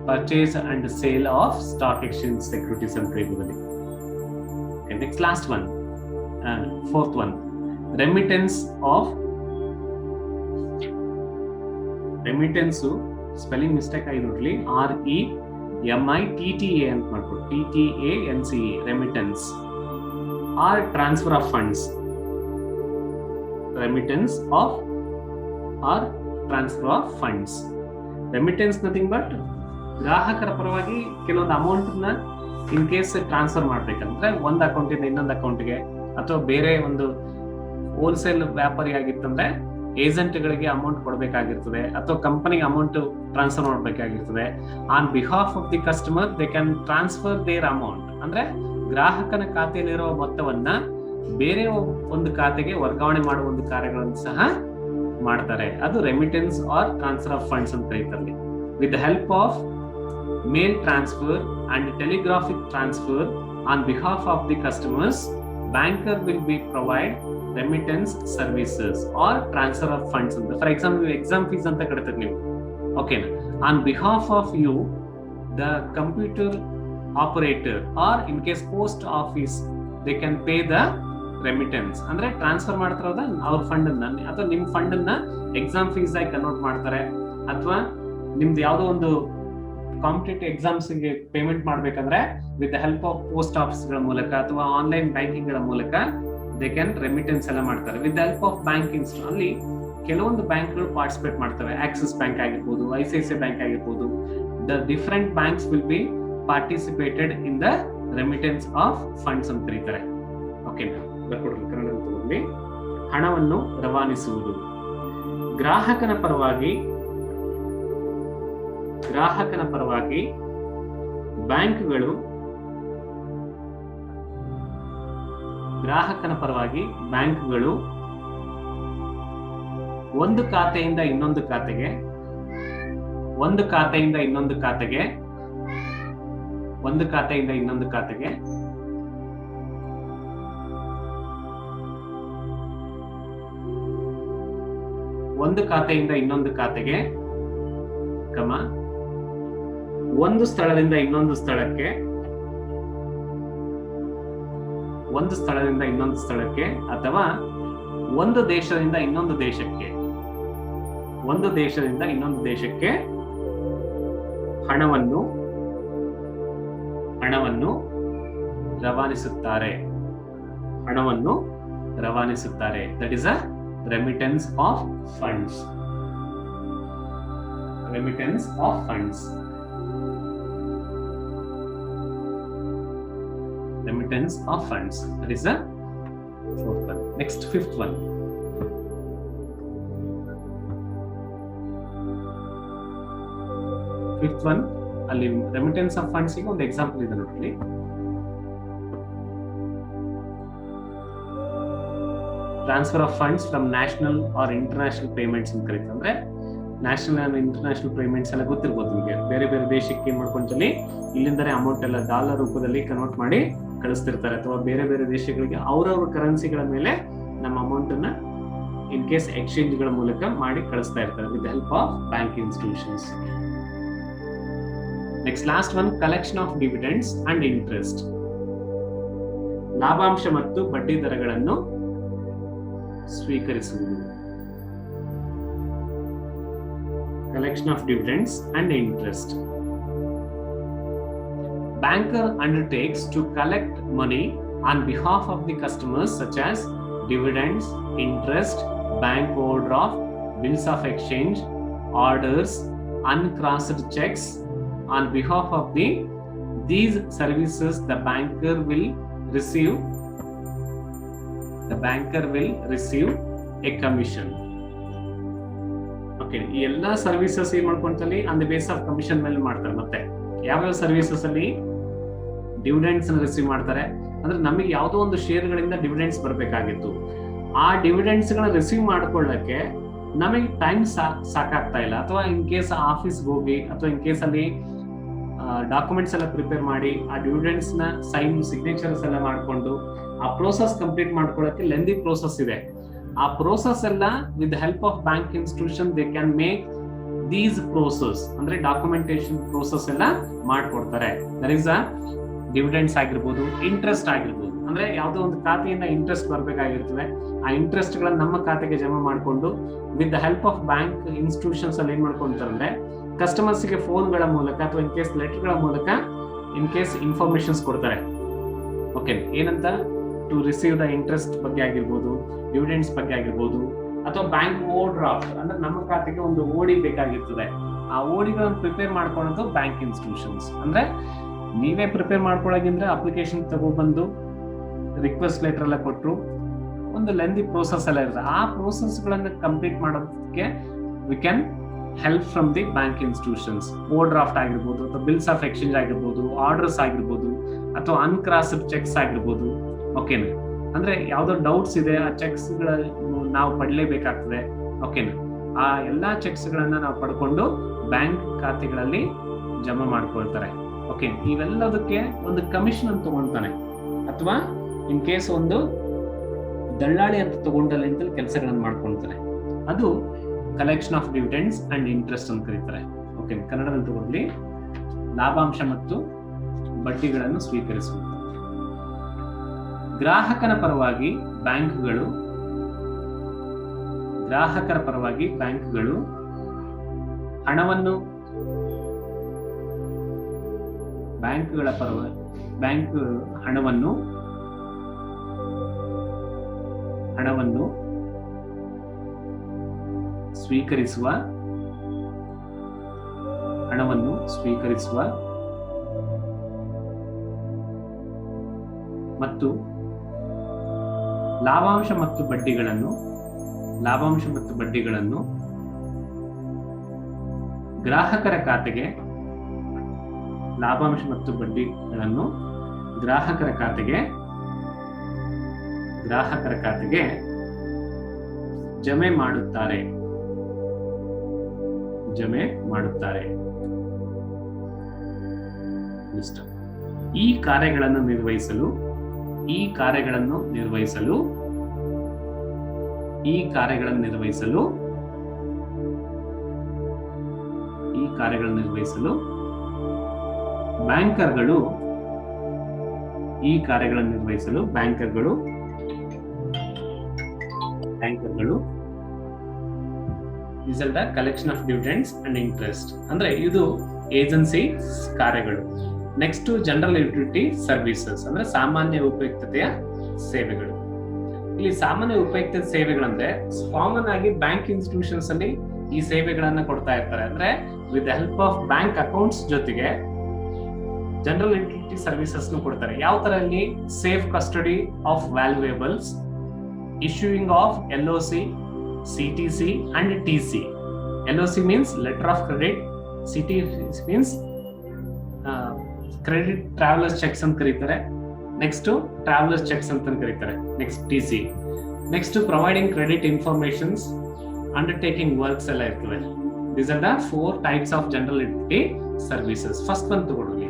purchase and sale of stock exchange securities and trade. Next last one, fourth one, remittance spelling mistake ಆಗಿ ನೋಡ್ಲಿ, REMITTA ಅಂತ ಮಾಡ್ಕೊಡು, TTANCE, remittance or transfer of funds. Remittance nothing but ಗ್ರಾಹಕರ ಪರವಾಗಿ ಕೆಲವೊಂದು amount ನ in case transfer ಮಾಡ್ಬೇಕಂದ್ರೆ ಒಂದು account ಇಂದ ಇನ್ನೊಂದು ಅಕೌಂಟ್ಗೆ, ಅಥವಾ ಬೇರೆ ಒಂದು ಹೋಲ್ಸೇಲ್ ವ್ಯಾಪಾರಿ ಆಗಿತ್ತಂದ್ರೆ ಏಜೆಂಟ್ಗಳಿಗೆ ಅಮೌಂಟ್ ಕೊಡಬೇಕಾಗಿರ್ತದೆ, ಅಥವಾ ಕಂಪನಿಗೆ ಅಮೌಂಟ್ ಟ್ರಾನ್ಸ್ಫರ್ ಮಾಡಬೇಕಾಗಿರ್ತದೆ. On behalf of the customer they can transfer their amount. ಅಂದ್ರೆ ಗ್ರಾಹಕನ ಖಾತೆಯಲ್ಲಿರುವ ಮೊತ್ತವನ್ನ ಬೇರೆ ಒಂದು ಖಾತೆಗೆ ವರ್ಗಾವಣೆ ಮಾಡುವ ಒಂದು ಕಾರ್ಯಗಳನ್ನು ಸಹ ಮಾಡ್ತಾರೆ. ಅದು remittance or transfer of funds ಅಂತ ಕರೀತಾರೆ. With the help of mail transfer and telegraphic transfer on behalf of the customers, banker will be provide remittance services or transfer of funds. For example, exam fees anta kadutare ನೀವು, okay na, on behalf of you the computer operator or in case post office they can pay the remittance. ಅಂದ್ರೆ transfer ಮಾಡ್ತಾರದ ಅವ್ರ fund ಅನ್ನ ಅಥವಾ ನಿಮ್ಮ fund ಅನ್ನ exam fees ಆಗಿ convert ಮಾಡ್ತಾರೆ, ಅಥವಾ ನಿಮ್ದು ಯಾವುದೋ ಒಂದು ಕಾಂಪಿಟೇಟಿವ್ ಎಕ್ಸಾಮ್ಸ್ಗೆ ಪೇಮೆಂಟ್ ಮಾಡ್ಬೇಕಂದ್ರೆ with the help of post ಆಫೀಸ್ಗಳ ಮೂಲಕ ಅಥವಾ ಆನ್ಲೈನ್ ಬ್ಯಾಂಕಿಂಗ್ ಗಳ ಮೂಲಕ ದೇ ಕ್ಯಾನ್ ರೆಮಿಟೆನ್ಸ್ ಎಲ್ಲ ಮಾಡ್ತಾರೆ. With the help of banking ಅಲ್ಲಿ ಕೆಲವೊಂದು ಬ್ಯಾಂಕ್ಗಳು ಪಾರ್ಟಿಸಿಪೇಟ್ ಮಾಡ್ತವೆ. ಆಕ್ಸಿಸ್ ಬ್ಯಾಂಕ್ ಆಗಿರ್ಬೋದು, ICICI ಬ್ಯಾಂಕ್ ಆಗಿರ್ಬೋದು. The different banks will be participated in the remittance of funds ಅಂತ ಕರೀತಾರೆ. ಓಕೆ, ಬರ್ಕೊಡ್ರಿ ಕನ್ನಡದಲ್ಲಿ. ಹಣವನ್ನು ರವಾನಿಸುವುದು ಗ್ರಾಹಕನ ಪರವಾಗಿ ಬ್ಯಾಂಕ್ಗಳು ಒಂದು ಖಾತೆಯಿಂದ ಇನ್ನೊಂದು ಖಾತೆಗೆ ಒಂದು ಖಾತೆಯಿಂದ ಇನ್ನೊಂದು ಖಾತೆಗೆ ಒಂದು ಸ್ಥಳದಿಂದ ಇನ್ನೊಂದು ಸ್ಥಳಕ್ಕೆ ಅಥವಾ ಒಂದು ದೇಶದಿಂದ ಇನ್ನೊಂದು ದೇಶಕ್ಕೆ ಹಣವನ್ನು ರವಾನಿಸುತ್ತಾರೆ. That is a remittance of funds. That is the fourth one. Next, fifth one. ಅಲ್ಲಿ ರೆಮಿಟೆನ್ಸ್ ಆಫ್ ಫಂಡ್ಸ್ ಗೆ ಒಂದು ಎಕ್ಸಾಂಪಲ್ ಇದೆ ನೋಡಿ. Transfer of funds from national or international payments ಅಂತ ಕರೀತಾರೆ. ಅಂದ್ರೆ ನ್ಯಾಷನಲ್ ಅಂಡ್ ಇಂಟರ್ನ್ಯಾಷನಲ್ ಪೇಮೆಂಟ್ಸ್ ಎಲ್ಲ ಗೊತ್ತಿರ್ಬೋದು ನಿಮಗೆ. ಬೇರೆ ಬೇರೆ ದೇಶಕ್ಕೆ ಏನ್ ಮಾಡ್ಕೊಂತಲ್ಲಿ ಇಲ್ಲಿಂದಲೇ ಅಮೌಂಟ್ ಎಲ್ಲ ಡಾಲರ್ ರೂಪದಲ್ಲಿ ಕನ್ವರ್ಟ್ ಮಾಡಿ ಕಳಿಸ್ತಿರ್ತಾರೆ, ಅಥವಾ ಬೇರೆ ಬೇರೆ ದೇಶಗಳಿಗೆ ಅವರವರ ಕರೆನ್ಸಿಗಳ ಮೇಲೆ ನಮ್ಮ ಅಮೌಂಟ್ ಅನ್ನ ಇನ್ ಕೇಸ್ ಎಕ್ಸ್ಚೇಂಜ್ ಗಳ ಮೂಲಕ ಮಾಡಿ ಕಳಿಸ್ತಾ ಇರ್ತಾರೆ with help of bank institutions. Next last one, collection of dividends and interest. ಲಾಭಾಂಶ ಮತ್ತು ಬಡ್ಡಿ ದರಗಳನ್ನು ಸ್ವೀಕರಿಸುವುದು. Collection of dividends and interest. Banker undertakes to collect money on behalf of the customers such as dividends, interest, bank overdraft, bills of exchange, orders, uncrossed checks. On behalf of these services, the banker will receive a commission. Okay, ಈ ಎಲ್ಲಾ services ಏನ್ ಮಾಡ್ಕೊಂತಲ್ಲಿ on the base of commission ಮೇಲೆ ಮಾಡ್ತಾರೆ. ಮತ್ತೆ ಯಾವ್ಯಾವ services ಅಲ್ಲಿ dividends ಅನ್ನು ರಿಸೀವ್ ಮಾಡ್ತಾರೆ ಅಂದ್ರೆ ನಮಗೆ ಯಾವುದೋ ಒಂದು ಶೇರ್ಗಳಿಂದ ಡಿವಿಡೆಂಡ್ಸ್ ಬರಬೇಕಾಗಿತ್ತು. ಆ ಡಿವಿಡೆಂಡ್ಸ್ ಗಳನ್ನ ರಿಸೀವ್ ಮಾಡ್ಕೊಳ್ಳಕ್ಕೆ ನಮಗೆ ಟೈಮ್ ಸಾಕಾಗ್ತಾ ಇಲ್ಲ, ಅಥವಾ ಇನ್ ಕೇಸ್ ಆಫೀಸ್ಗೆ ಹೋಗಿ ಅಥವಾ ಇನ್ ಕೇಸ್ ಅಲ್ಲಿ ಡಾಕ್ಯುಮೆಂಟ್ಸ್ ಎಲ್ಲ ಪ್ರಿಪೇರ್ ಮಾಡಿ ಆ ಡಿವಿಡೆಂಡ್ಸ್ ನ ಸಿಗ್ನೇಚರ್ಸ್ ಎಲ್ಲ ಮಾಡ್ಕೊಂಡು ಆ ಪ್ರೋಸೆಸ್ ಕಂಪ್ಲೀಟ್ ಮಾಡ್ಕೊಳ್ಳಕ್ಕೆ ಲೆಂದಿ ಪ್ರೋಸೆಸ್ ಇದೆ. ಆ ಪ್ರೋಸೆಸ್ ಎಲ್ಲ with help of bank institution they can make these process, ಅಂದ್ರೆ ಡಾಕ್ಯುಮೆಂಟೇಶನ್ ಪ್ರೋಸೆಸ್ ಎಲ್ಲ ಮಾಡ್ಕೊಡ್ತಾರೆ. ದಟ್ ಈಸ್ ಅ ಡಿವಿಡೆಂಡ್ಸ್ ಆಗಿರ್ಬೋದು, ಇಂಟ್ರೆಸ್ಟ್ ಆಗಿರ್ಬೋದು. ಅಂದ್ರೆ ಯಾವುದೋ ಒಂದು ಖಾತೆಯಿಂದ ಇಂಟ್ರೆಸ್ಟ್ ಬರ್ಬೇಕಾಗಿರ್ತದೆ, ಆ ಇಂಟ್ರೆಸ್ಟ್ ಗಳನ್ನ ನಮ್ಮ ಖಾತೆಗೆ ಜಮಾ ಮಾಡಿಕೊಂಡು with the help of bank institutions ಅಲ್ಲಿ ಏನ್ ಮಾಡ್ಕೊಂತಾರೆ ಅಂದ್ರೆ ಕಸ್ಟಮರ್ಸ್ ಗೆ ಫೋನ್ಗಳ ಮೂಲಕ ಅಥವಾ ಇನ್ ಕೇಸ್ ಲೆಟರ್ ಗಳ ಮೂಲಕ ಇನ್ ಕೇಸ್ ಇನ್ಫಾರ್ಮೇಶನ್ಸ್ ಕೊಡ್ತಾರೆ. ಓಕೆ, ಏನಂತ ಟು ರಿಸೀವ್ ದ ಇಂಟ್ರೆಸ್ಟ್ ಬಗ್ಗೆ ಆಗಿರ್ಬೋದು, ಡಿವಿಡೆಂಡ್ಸ್ ಬಗ್ಗೆ ಆಗಿರ್ಬೋದು, ಅಥವಾ ಬ್ಯಾಂಕ್ ಓವರ್ ಡ್ರಾಫ್ಟ್ ಅಂದ್ರೆ ನಮ್ಮ ಖಾತೆಗೆ ಒಂದು ಓಡಿ ಬೇಕಾಗಿರ್ತದೆ. ಆ ಓಡಿಗಳನ್ನು ಪ್ರಿಪೇರ್ ಮಾಡ್ಕೊಳ್ಳೋದು ಬ್ಯಾಂಕ್ ಇನ್ಸ್ಟಿಟ್ಯೂಷನ್ಸ್. ಅಂದ್ರೆ ನೀವೇ ಪ್ರಿಪೇರ್ ಮಾಡ್ಕೊಳ್ಳೋಗಿಂದ್ರೆ ಅಪ್ಲಿಕೇಶನ್ ತಗೊಬಂದು ರಿಕ್ವೆಸ್ಟ್ ಲೆಟರ್ ಎಲ್ಲ ಕೊಟ್ಟರು ಒಂದು ಲೆಂದಿ ಪ್ರೋಸೆಸ್ ಎಲ್ಲ ಇರುತ್ತೆ. ಆ ಪ್ರೋಸೆಸ್ ಗಳನ್ನ ಕಂಪ್ಲೀಟ್ ಮಾಡೋದಕ್ಕೆ we can help from the bank institutions. Over draft ಆಗಿರ್ಬೋದು, ಅಥವಾ ಬಿಲ್ಸ್ ಆಫ್ ಎಕ್ಸ್ಚೇಂಜ್ ಆಗಿರ್ಬೋದು, ಆರ್ಡರ್ಸ್ ಆಗಿರ್ಬೋದು, ಅಥವಾ ಅನ್ಕ್ರಾಸ್ಡ್ ಚೆಕ್ಸ್ ಆಗಿರ್ಬೋದು. ಓಕೆನಾ, ಅಂದ್ರೆ ಯಾವ್ದೋ ಡೌಟ್ಸ್ ಇದೆ, ಆ ಚೆಕ್ಸ್ ಗಳನ್ನು ನಾವು ಪಡ್ಲೇಬೇಕಾಗ್ತದೆ. ಓಕೆನಾ, ಆ ಎಲ್ಲಾ ಚೆಕ್ಸ್ ಗಳನ್ನ ನಾವು ಪಡ್ಕೊಂಡು ಬ್ಯಾಂಕ್ ಖಾತೆಗಳಲ್ಲಿ ಜಮಾ ಮಾಡ್ಕೊಳ್ತಾರೆ. ಓಕೆ, ಇವೆಲ್ಲದಕ್ಕೆ ಒಂದು ಕಮಿಷನ್ ಅಂತ ತಗೊಳ್ತಾನೆ, ಅಥವಾ ಇನ್ ಕೇಸ್ ಒಂದು ದಳ್ಳಾಳಿ ಅಂತ ತಗೊಂಡಲ್ಲಿ ಅಂತ ಕೆಲಸಗಳನ್ನು ಮಾಡ್ಕೊಳ್ತಾನೆ. ಅದು collection of dividends and interest ಅಂತ ಕರೀತಾರೆ. ಓಕೆ, ಕನ್ನಡದಲ್ಲಿ ತಗೊಳ್ಳಿ, ಲಾಭಾಂಶ ಮತ್ತು ಬಡ್ಡಿಗಳನ್ನು ಸ್ವೀಕರಿಸುವುದು. ಗ್ರಾಹಕರ ಪರವಾಗಿ ಬ್ಯಾಂಕ್ಗಳು, ಹಣವನ್ನು, ಗ್ರಾಹಕರ ಪರವಾಗಿ ಬ್ಯಾಂಕ್ಗಳು ಹಣವನ್ನು ರವಾನಿಸುತ್ತವೆ. ಗ್ರಾಹಕರ ಪರವಾಗಿ ಬ್ಯಾಂಕ್ಗಳು ಹಣವನ್ನು ರವಾನಿಸುತ್ತವೆ. ಗ್ರಾಹಕರ ಪರವಾಗಿ ಬ್ಯಾಂಕ್ಗಳು ಹಣವನ್ನು ರವಾನಿಸುತ್ತವೆ. ಗ್ರಾಹಕರ ಪರವಾಗಿ ಬ್ಯಾಂಕ್ಗಳು ಹಣವನ್ನು ರವಾನಿಸುತ್ತವೆ. ಗ್ರಾಹಕರ ಪರವಾಗಿ ಬ್ಯಾಂಕ್ಗಳು ಹಣವನ್ನು ರವಾನಿಸುತ್ತವೆ. ಗ್ರಾಹಕರ ಪರವಾಗಿ ಬ್ಯಾಂಕ್ಗಳು ಹಣವನ್ನು ಬ್ಯಾಂಕ್ ಹಣವನ್ನು ಸ್ವೀಕರಿಸುವ ಮತ್ತು ಲಾಭಾಂಶ ಮತ್ತು ಬಡ್ಡಿಗಳನ್ನು ಗ್ರಾಹಕರ ಖಾತೆಗೆ ಜಮೆ ಮಾಡುತ್ತಾರೆ. ಈ ಕಾರ್ಯಗಳನ್ನು ನಿರ್ವಹಿಸಲು ಬ್ಯಾಂಕರ್ಗಳು these are the collection of dividends and interest. ಅಂದ್ರೆ ಇದು ಏಜೆನ್ಸಿ ಕಾರ್ಯಗಳು. ನೆಕ್ಸ್ಟ್ ಜನರಲ್ ಯುಟಿಲಿಟಿ ಸರ್ವಿಸಸ್ ಅಂದ್ರೆ ಸಾಮಾನ್ಯ ಉಪಯುಕ್ತತೆಯ ಸೇವೆಗಳು. ಇಲ್ಲಿ ಸಾಮಾನ್ಯ ಉಪಯುಕ್ತ ಸೇವೆಗಳಂದ್ರೆ ಕಾಮನ್ ಆಗಿ ಬ್ಯಾಂಕ್ ಇನ್ಸ್ಟಿಟ್ಯೂಷನ್ಸ್ ಅಲ್ಲಿ ಈ ಸೇವೆಗಳನ್ನ ಕೊಡ್ತಾ ಇರ್ತಾರೆ. ಅಂದ್ರೆ with the help of bank accounts ಜೊತೆಗೆ ಜನರಲ್ ಯುಟಿಲಿಟಿ ಸರ್ವಿಸಸ್ ಕೊಡ್ತಾರೆ. ಯಾವ ತರ ಇಲ್ಲಿ safe custody of valuables, issuing of LOC, CTC and TC. LOC means letter of credit, CTC means credit travelers checks ಅಂತ ಕರೀತಾರೆ. ನೆಕ್ಸ್ಟ್ travelers checks ಅಂತ ಕರೀತಾರೆ. Next TC. Next providing credit informations, undertaking works ಎಲ್ಲ ಇರ್ತವೆ. These are the 4 types of general utility services. First one ತಗೊಳ್ಳಿ,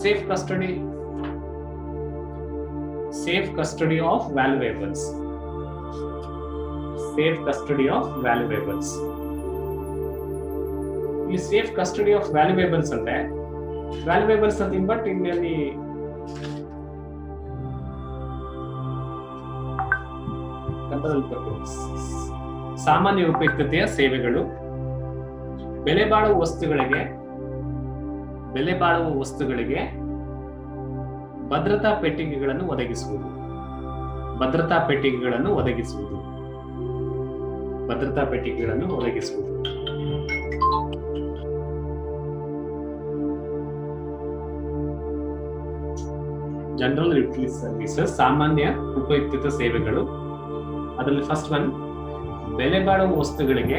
safe custody of valuables. Safe custody of valuables. ಈ safe custody of ವ್ಯಾಲ್ಯೂಯೇಬಲ್ಸ್ ಅಂದ್ರೆ ವ್ಯಾಲ್ಯೂಯೇಬಲ್ಸ್ ಅಂತ but ಇಲ್ಲಿ ಸಾಮಾನ್ಯ ಉಪಯುಕ್ತತೆಯ ಸೇವೆಗಳು, ಬೆಲೆ ಬಾಳುವ ವಸ್ತುಗಳಿಗೆ ಭದ್ರತಾ ಪೆಟ್ಟಿಗೆಗಳನ್ನು ಒದಗಿಸುವುದು. ಜನರಲ್ ಯುಟಿಲಿಟಿ ಸರ್ವಿಸಸ್ ಸಾಮಾನ್ಯ ಉಪಯುಕ್ತ ಸೇವೆಗಳು. ಅದರಲ್ಲಿ ಫಸ್ಟ್ ಒನ್, ಬೆಲೆ ಬಾಳುವ ವಸ್ತುಗಳಿಗೆ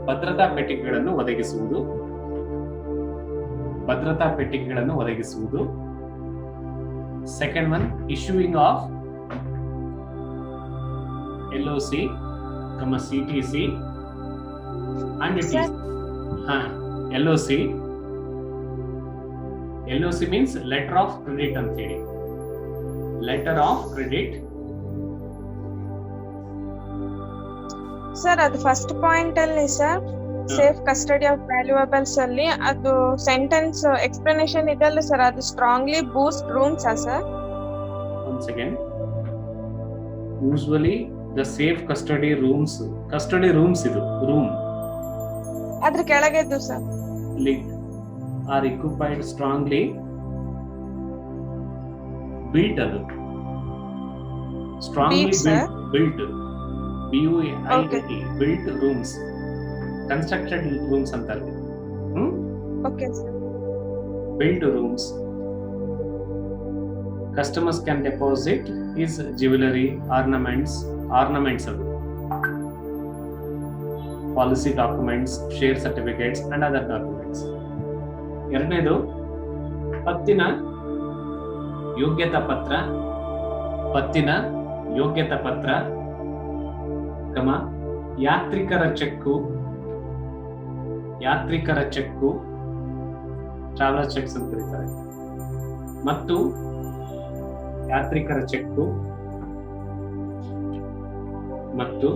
ಭದ್ರತಾ ಪೆಟ್ಟಿಗೆಗಳನ್ನು ಒದಗಿಸುವುದು. Second one, issuing of LOC, CTC and TC. LOC means letter of credit ಅಂತ ಹೇಳಿ. ಸರ್ ಅದು ಫಸ್ಟ್ ಪಾಯಿಂಟ್ ಅಲ್ಲಿ ಸರ್ ಸೇಫ್ ಕಸ್ಟಡಿ ಆಫ್ ವ್ಯಾಲ್ಯೂಯೇಬಲ್ಸ್ ಅಲ್ಲಿ ಅದು ಸೆಂಟೆನ್ಸ್ ಎಕ್ಸ್ಪ್ಲನೇಷನ್ ಇದೆಲ್ಲ ಸರ್, ಅದು strongly Boost rooms sir. One second. Usually the safe custody rooms ಇದು room ಅದ್ರ ಕೆಳಗೆದ್ದು sir are occupied strongly built, ಅದು strongly built built rooms, constructed rooms ಅಂತಾರೆ. Okay sir. built rooms. Customers can deposit his jewelry, ornaments ಅದು policy documents, share certificates and other documents. ಎರಡನೇದು, ಪತ್ತಿನ ಯೋಗ್ಯತಾ ಪತ್ರ, ಯಾತ್ರಿಕರ cheque traveller cheques ಅಂತ ಕರೀತಾರೆ. ಮತ್ತು ಯಾತ್ರಿಕರ ಚೆಕ್ಕು ಮತ್ತು